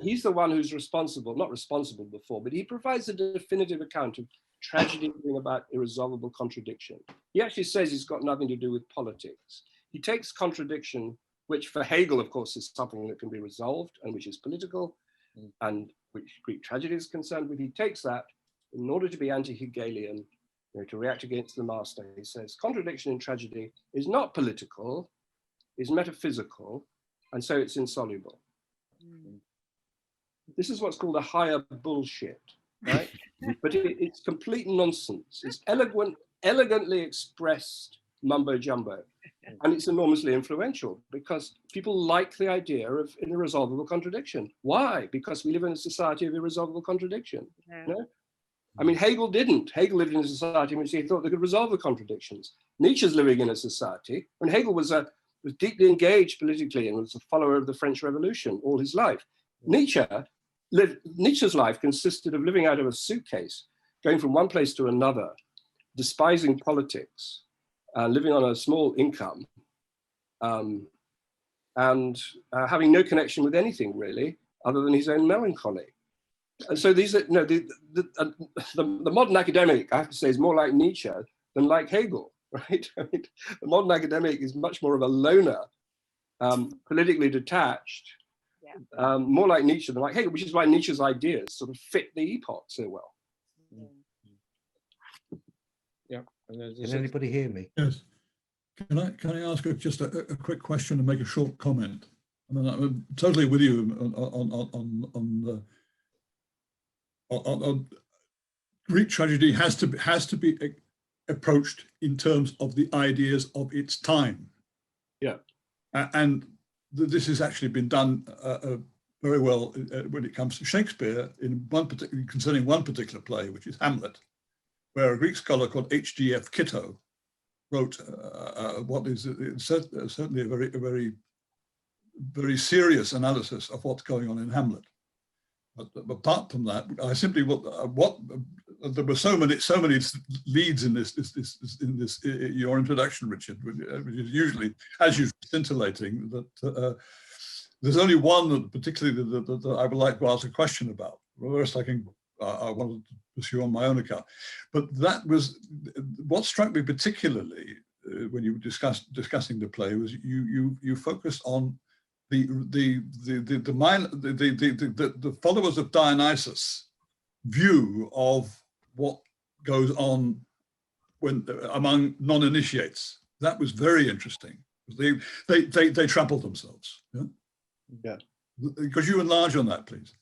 He's the one who's not responsible before, but he provides a definitive account of tragedy being about irresolvable contradiction. He actually says it's got nothing to do with politics. He takes contradiction, which for Hegel, of course, is something that can be resolved and which is political, and which Greek tragedy is concerned with. He takes that in order to be anti-Hegelian, to react against the master. He says contradiction in tragedy is not political, is metaphysical, and so it's insoluble. This is what's called a higher bullshit, right? But it's complete nonsense. It's elegantly expressed mumbo jumbo, and it's enormously influential because people like the idea of an irresolvable contradiction. Why? Because we live in a society of irresolvable contradiction. I mean, Hegel didn't. Hegel lived in a society in which he thought they could resolve the contradictions. Nietzsche's living in a society when Hegel was deeply engaged politically and was a follower of the French Revolution all his life. Nietzsche's life consisted of living out of a suitcase, going from one place to another, despising politics, living on a small income, and having no connection with anything really, other than his own melancholy. And so these are, the modern academic, I have to say, is more like Nietzsche than like Hegel, right? I mean, the modern academic is much more of a loner, politically detached, more like Nietzsche than like Hegel, which is why Nietzsche's ideas sort of fit the epoch so well. Yeah. Can anybody hear me? Yes. Can I ask just a quick question and make a short comment? I mean, I'm totally with you on Greek tragedy has to be approached in terms of the ideas of its time. Yeah, and this has actually been done very well when it comes to Shakespeare concerning one particular play, which is Hamlet, where a Greek scholar called H.G.F. Kitto wrote what is certainly a very, very serious analysis of what's going on in Hamlet. But apart from that, I simply there were so many leads in this your introduction, Richard, which is usually, as usual, scintillating. That There's only one that particularly that I would like to ask a question about. The rest I wanted to pursue on my own account. But that was what struck me particularly when you were discussing the play was you focused on the followers of Dionysus view of what goes on when among non-initiates. That was very interesting. They trampled themselves. Yeah? Yeah. Could you enlarge on that, please?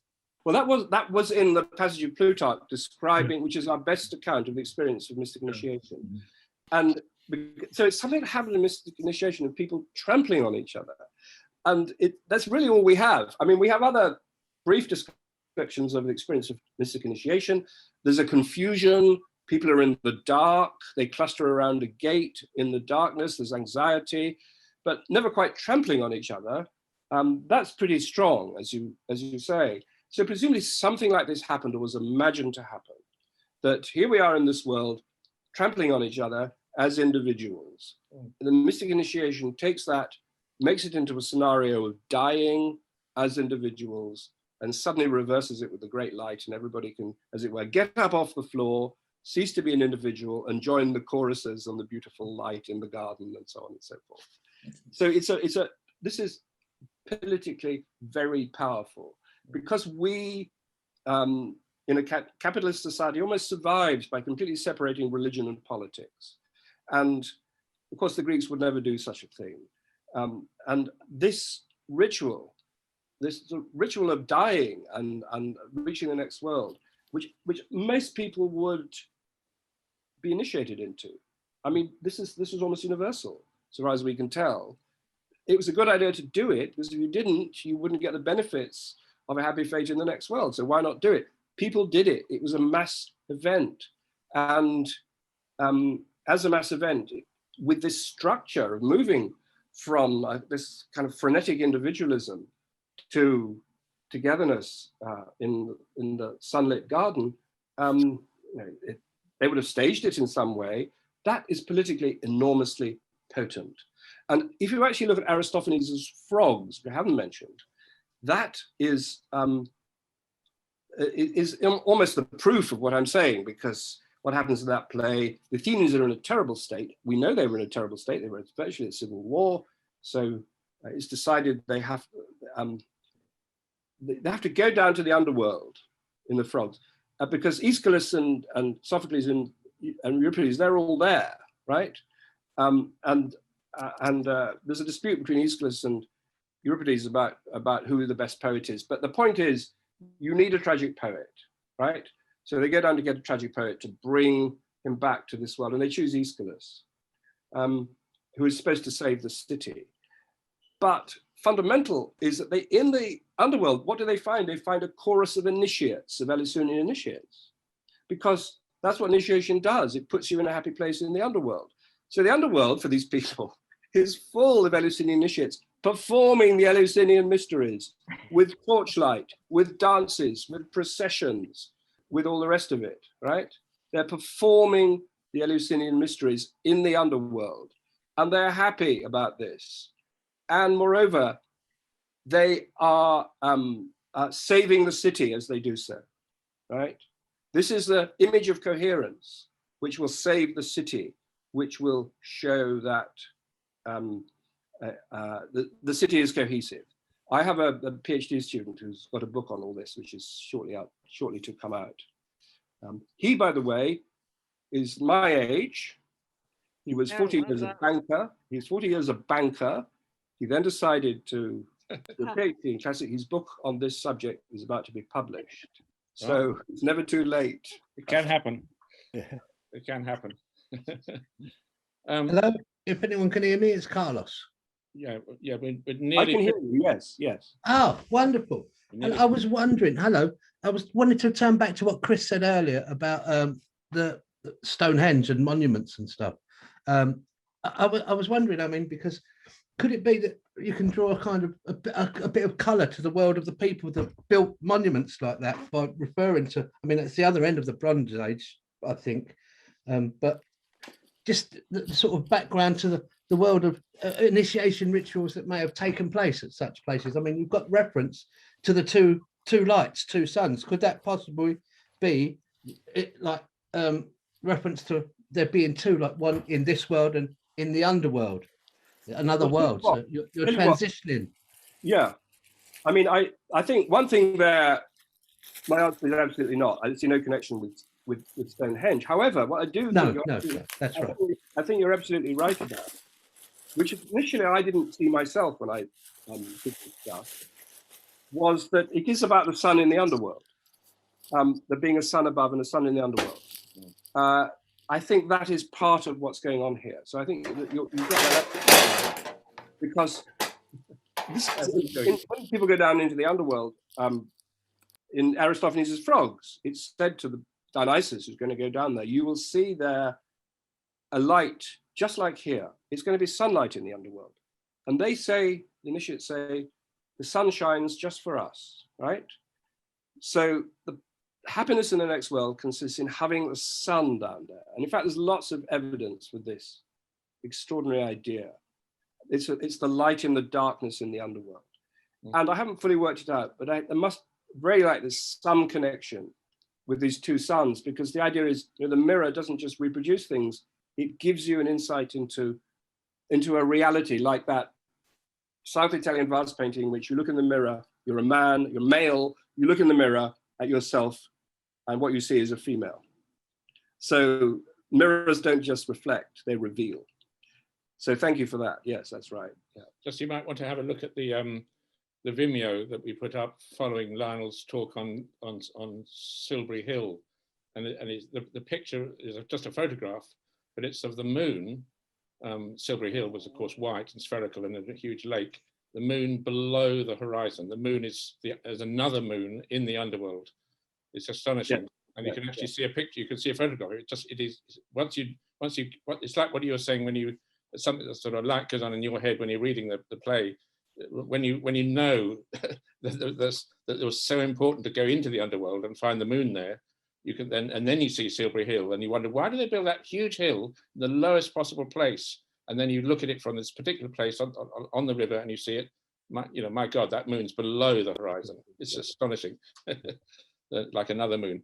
Well, that was in the passage of Plutarch describing, which is our best account of the experience of mystic initiation. And so it's something that happened in mystic initiation of people trampling on each other. And that's really all we have. I mean, we have other brief descriptions of the experience of mystic initiation. There's a confusion. People are in the dark. They cluster around a gate in the darkness. There's anxiety, but never quite trampling on each other. That's pretty strong, as you say. So presumably something like this happened or was imagined to happen. That here we are in this world, trampling on each other as individuals. The mystic initiation takes that, makes it into a scenario of dying as individuals, and suddenly reverses it with the great light, and everybody can, as it were, get up off the floor, cease to be an individual, and join the choruses on the beautiful light in the garden, and so on and so forth. So this is politically very powerful, because we, in a capitalist society, almost survives by completely separating religion and politics. And of course, the Greeks would never do such a thing. And this ritual of dying and reaching the next world, which most people would be initiated into. I mean, this is almost universal, so far as we can tell. It was a good idea to do it, because if you didn't, you wouldn't get the benefits of a happy fate in the next world. So why not do it? People did it. It was a mass event. And as a mass event, with this structure of moving from this kind of frenetic individualism to togetherness in the sunlit garden, they would have staged it in some way. That is politically enormously potent. And if you actually look at Aristophanes' frogs, we haven't mentioned, that is almost the proof of what I'm saying, because what happens in that play, the Athenians are in a terrible state. We know they were in a terrible state. They were especially at civil war. So it's decided they have to go down to the underworld in the frogs, because Aeschylus and Sophocles and Euripides, they're all there, right? And there's a dispute between Aeschylus and Euripides about who the best poet is. But the point is, you need a tragic poet, right? So they go down to get a tragic poet to bring him back to this world, and they choose Aeschylus, who is supposed to save the city. But fundamental is that in the underworld, what do they find? They find a chorus of initiates, of Eleusinian initiates, because that's what initiation does. It puts you in a happy place in the underworld. So the underworld for these people is full of Eleusinian initiates performing the Eleusinian mysteries with torchlight, with dances, with processions, with all the rest of it, right? They're performing the Eleusinian mysteries in the underworld, and they're happy about this. And moreover, they are saving the city as they do so, right? This is the image of coherence, which will save the city, which will show that the city is cohesive. I have a PhD student who's got a book on all this, which is shortly to come out. He, by the way, is my age. He was 40 years a banker. He's 40 years a banker. He then decided to do a PhD in classics. His book on this subject is about to be published. So it's never too late. It can happen. It can happen. Hello, if anyone can hear me, it's Carlos. Yeah, we're nearly. I can hear you. Yes. Oh, wonderful. And I was wondering, wanted to turn back to what Chris said earlier about the Stonehenge and monuments and stuff. I was wondering, I mean, because could it be that you can draw a kind of a bit of colour to the world of the people that built monuments like that by referring to, I mean, it's the other end of the Bronze Age, I think, but just the sort of background to the world of initiation rituals that may have taken place at such places? I mean, you've got reference to the two lights, two suns. Could that possibly be reference to there being two, like one in this world and in the underworld, another world? So you're transitioning. Yeah, I mean, I think one thing there, my answer is absolutely not. I see no connection with Stonehenge. However, what I do think that's right. I think you're absolutely right about, which initially I didn't see myself when I did this stuff, was that it is about the sun in the underworld. There being a sun above and a sun in the underworld. I think that is part of what's going on here. So I think that you've got that, because when people go down into the underworld, in Aristophanes' Frogs, it's said to the Dionysus who's going to go down there, you will see there a light just like here. It's going to be sunlight in the underworld. And they say, the initiates say, the sun shines just for us, right? So the happiness in the next world consists in having the sun down there. And in fact, there's lots of evidence with this extraordinary idea. It's the light in the darkness in the underworld. And I haven't fully worked it out, but there must very likely there's some connection with these two suns, because the idea is, you know, the mirror doesn't just reproduce things, it gives you an insight into a reality like that South Italian vase painting, in which you look in the mirror, you're a man, you're male, you look in the mirror at yourself, and what you see is a female. So mirrors don't just reflect, they reveal. So thank you for that. Yes, that's right. Yeah. Just you might want to have a look at the Vimeo that we put up following Lionel's talk on Silbury Hill, and the picture is just a photograph, but it's of the moon. Silbury Hill was of course white and spherical in a huge lake. The moon below the horizon. The moon there's another moon in the underworld. It's astonishing, yeah. And you can actually see a picture. You can see a photograph. It is it's like what you were saying when you something that sort of light goes on in your head when you're reading the play. When you know that it was so important to go into the underworld and find the moon there, you can then you see Silbury Hill and you wonder, why do they build that huge hill in the lowest possible place? And then you look at it from this particular place on the river and you see it. My God, that moon's below the horizon. It's astonishing, like another moon.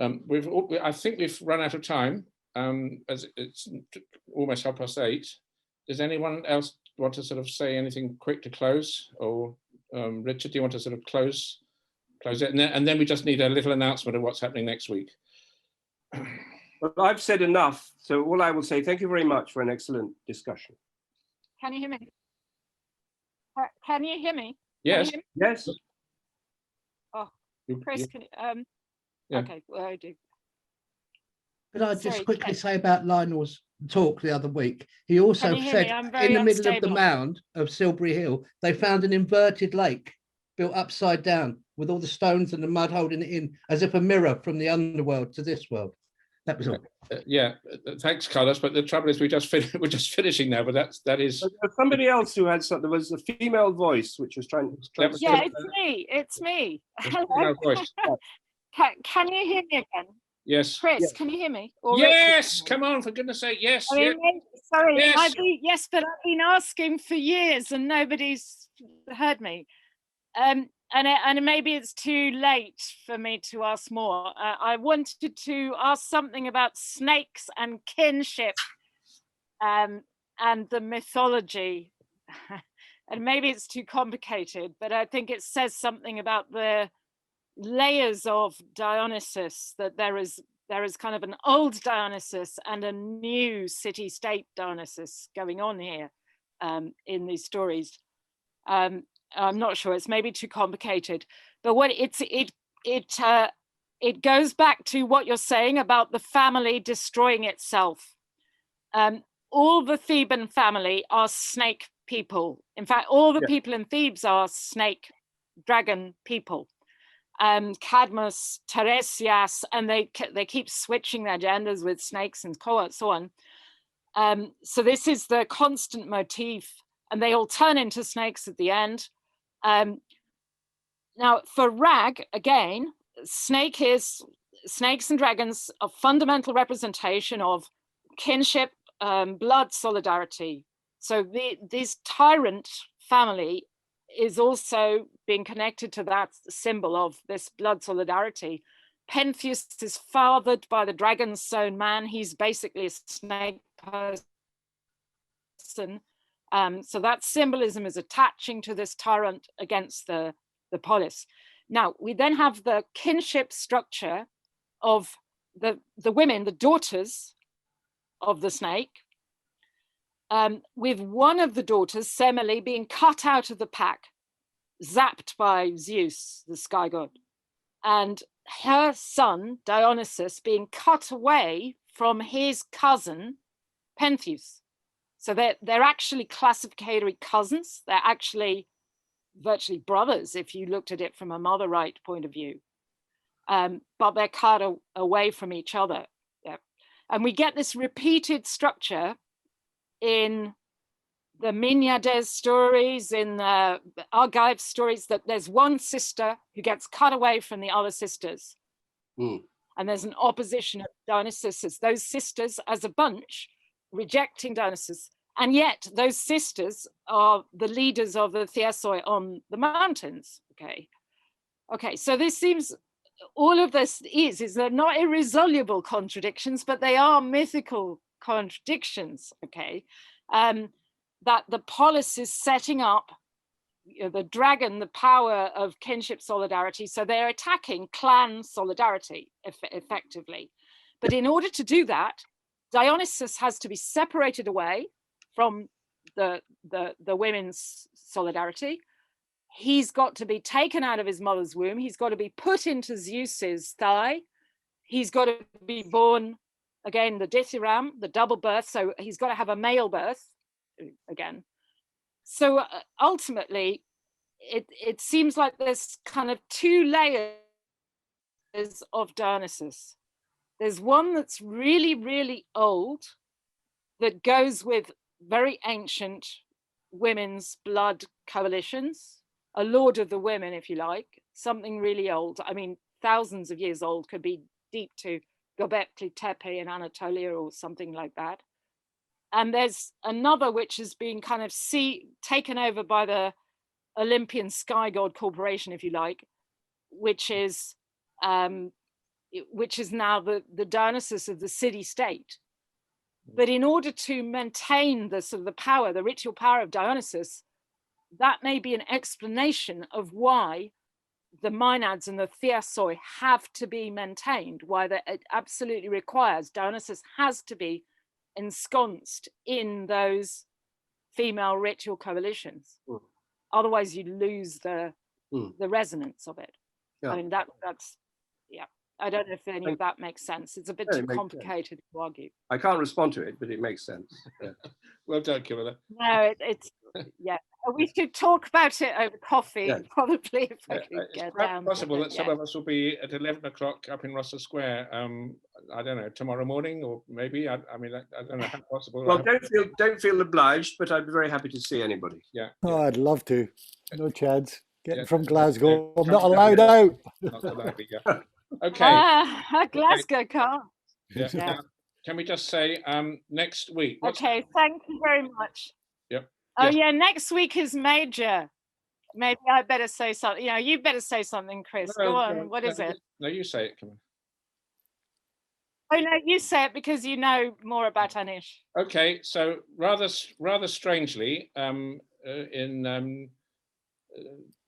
I think we've run out of time. As it's almost 8:30. Does anyone else want to sort of say anything quick to close? Or Richard, do you want to sort of close it? And then we just need a little announcement of what's happening next week. Well, I've said enough. So all I will say, thank you very much for an excellent discussion. Can you hear me? Can you hear me? Yes. Yes. Oh, Chris, can you, yeah. Okay, well, I do. Could I just quickly say about Lionel's talk the other week? He also said in the middle of the mound of Silbury Hill, they found an inverted lake built upside down with all the stones and the mud holding it in, as if a mirror from the underworld to this world. That was all. Yeah, thanks, Carlos. But the trouble is, we're just finishing now. But that is. There's somebody else who had something. There was a female voice which was trying. Yeah, it's me. Hello. Can you hear me again? Yes. Chris, yes. Can you hear me? Or yes, come on, for goodness sake, yes. Sorry, yes. But I've been asking for years and nobody's heard me. And maybe it's too late for me to ask more. I wanted to ask something about snakes and kinship and the mythology. And maybe it's too complicated, but I think it says something about the layers of Dionysus, that there is kind of an old Dionysus and a new city-state Dionysus going on here in these stories. I'm not sure, it's maybe too complicated, but what it goes back to what you're saying about the family destroying itself. All the Theban family are snake people. In fact, all the people in Thebes are snake dragon people. Cadmus, Tiresias, and they keep switching their genders with snakes and so on. So this is the constant motif, and they all turn into snakes at the end. Now for Rag, again, snakes and dragons are fundamental representation of kinship, blood solidarity, So this tyrant family is also being connected to that symbol of this blood solidarity. Pentheus is fathered by the dragon-sown man. He's basically a snake person. So that symbolism is attaching to this tyrant against the polis. Now, we then have the kinship structure of the women, the daughters of the snake, with one of the daughters, Semele, being cut out of the pack, zapped by Zeus, the sky god, and her son, Dionysus, being cut away from his cousin, Pentheus. So they're actually classificatory cousins. They're actually virtually brothers, if you looked at it from a mother rite point of view. But they're cut away from each other. Yeah. And we get this repeated structure in the Mignades stories, in the Argive stories, that there's one sister who gets cut away from the other sisters. And there's an opposition of Dionysus, those sisters as a bunch rejecting Dionysus. And yet those sisters are the leaders of the Theasoi on the mountains. Okay, so this seems, all of this is they're not irresoluble contradictions, but they are mythical contradictions, okay? That the polis is setting up, the dragon, the power of kinship solidarity, so they're attacking clan solidarity effectively. But in order to do that, Dionysus has to be separated away from the women's solidarity. He's got to be taken out of his mother's womb. He's got to be put into Zeus's thigh. He's got to be born, again, the dithyramb, the double birth. So he's got to have a male birth again. So ultimately, it seems like there's kind of two layers of Dionysus. There's one that's really, really old, that goes with very ancient women's blood coalitions, a lord of the women, if you like, something really old. I mean, thousands of years old, could be deep to Göbekli Tepe in Anatolia or something like that. And there's another which has been kind of taken over by the Olympian Sky God Corporation, if you like, which is now the Dionysus of the city-state. But in order to maintain the sort of the power, the ritual power of Dionysus, that may be an explanation of why the Maenads and the Theasoi have to be maintained, why it absolutely requires Dionysus has to be ensconced in those female ritual coalitions. Otherwise you lose the resonance of it. I mean, that's yeah. I don't know if any of that makes sense. It's a bit too complicated to argue. I can't respond to it, but it makes sense. Yeah. Well done, Camilla. No, it's yeah. We should talk about it over coffee, probably, if I could get down. It's possible that some of us will be at 11 o'clock up in Russell Square. I don't know, tomorrow morning, or maybe. I mean, I don't know how possible. Well, don't feel obliged, but I'd be very happy to see anybody. Yeah. Oh, I'd love to. No chance. Getting from Glasgow. I'm not allowed out. Not allowed, yeah. Okay. Glasgow can't. Yeah. Yeah. Can we just say next week? Okay, thank you very much. Yep. Oh yeah, next week is major. Maybe I better say something. You know, you better say something, Chris. Go on. What is it? No, you say it, come on. Oh no, you say it because you know more about Anish. Okay, so rather strangely,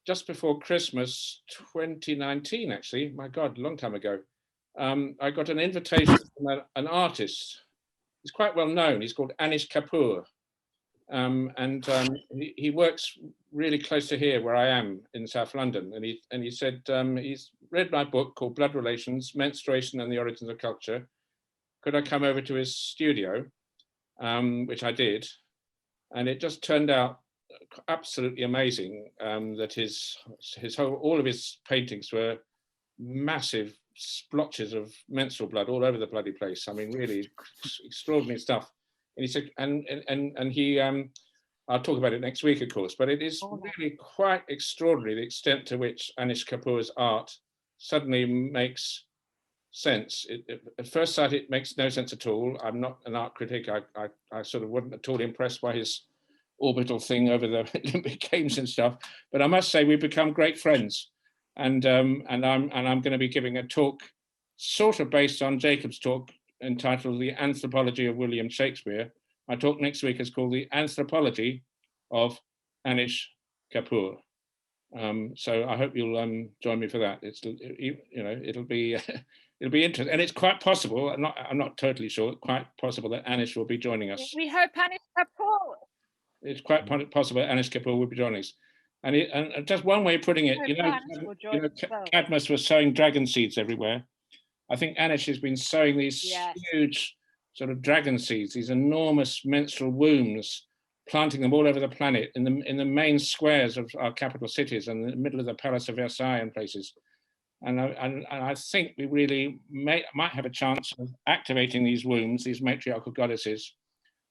just before Christmas 2019, actually, my God, a long time ago, I got an invitation from an artist. He's quite well known. He's called Anish Kapoor. He works really close to here where I am in South London. And he said he's read my book called Blood Relations, Menstruation and the Origins of Culture. Could I come over to his studio? Which I did. And it just turned out absolutely amazing that all of his paintings were massive splotches of menstrual blood all over the bloody place. I mean, really extraordinary stuff. And he said, and he, I'll talk about it next week, of course, but it is really quite extraordinary the extent to which Anish Kapoor's art suddenly makes sense. At first sight, it makes no sense at all. I'm not an art critic. I sort of wasn't at all impressed by his orbital thing over the Olympic Games and stuff. But I must say we've become great friends, and I'm going to be giving a talk, sort of based on Jacob's talk, entitled "The Anthropology of William Shakespeare." My talk next week is called "The Anthropology of Anish Kapoor." So I hope you'll join me for that. It'll be it'll be interesting, and it's quite possible. I'm not totally sure. Quite possible that Anish will be joining us. We hope Anish Kapoor. It's quite possible that Anish Kapoor will be joining us. And just one way of putting it, Cadmus was sowing dragon seeds everywhere. I think Anish has been sowing these huge sort of dragon seeds, these enormous menstrual wombs, planting them all over the planet in the main squares of our capital cities and in the middle of the Palace of Versailles and places. And I think we really might have a chance of activating these wombs, these matriarchal goddesses,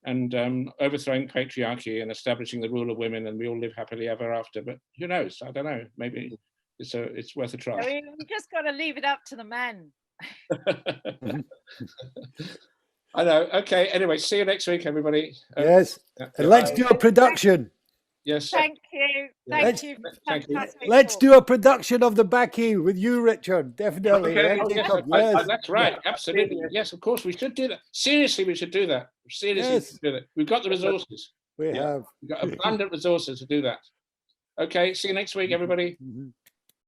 and overthrowing patriarchy and establishing the rule of women, and we all live happily ever after. But who knows? I don't know. Maybe it's worth a try. We just got to leave it up to the men. I know. Okay. Anyway, see you next week, everybody. Yes. And let's do a production. Yes. Thank you. Thank you. Let's do a production of the Bacchae with you, Richard. Definitely. Okay. Yes, that's right. Absolutely. Yes, of course. We should do that. Seriously, we should do that. Seriously, we should do that. We've got the resources. We have. We've got abundant resources to do that. Okay. See you next week, everybody.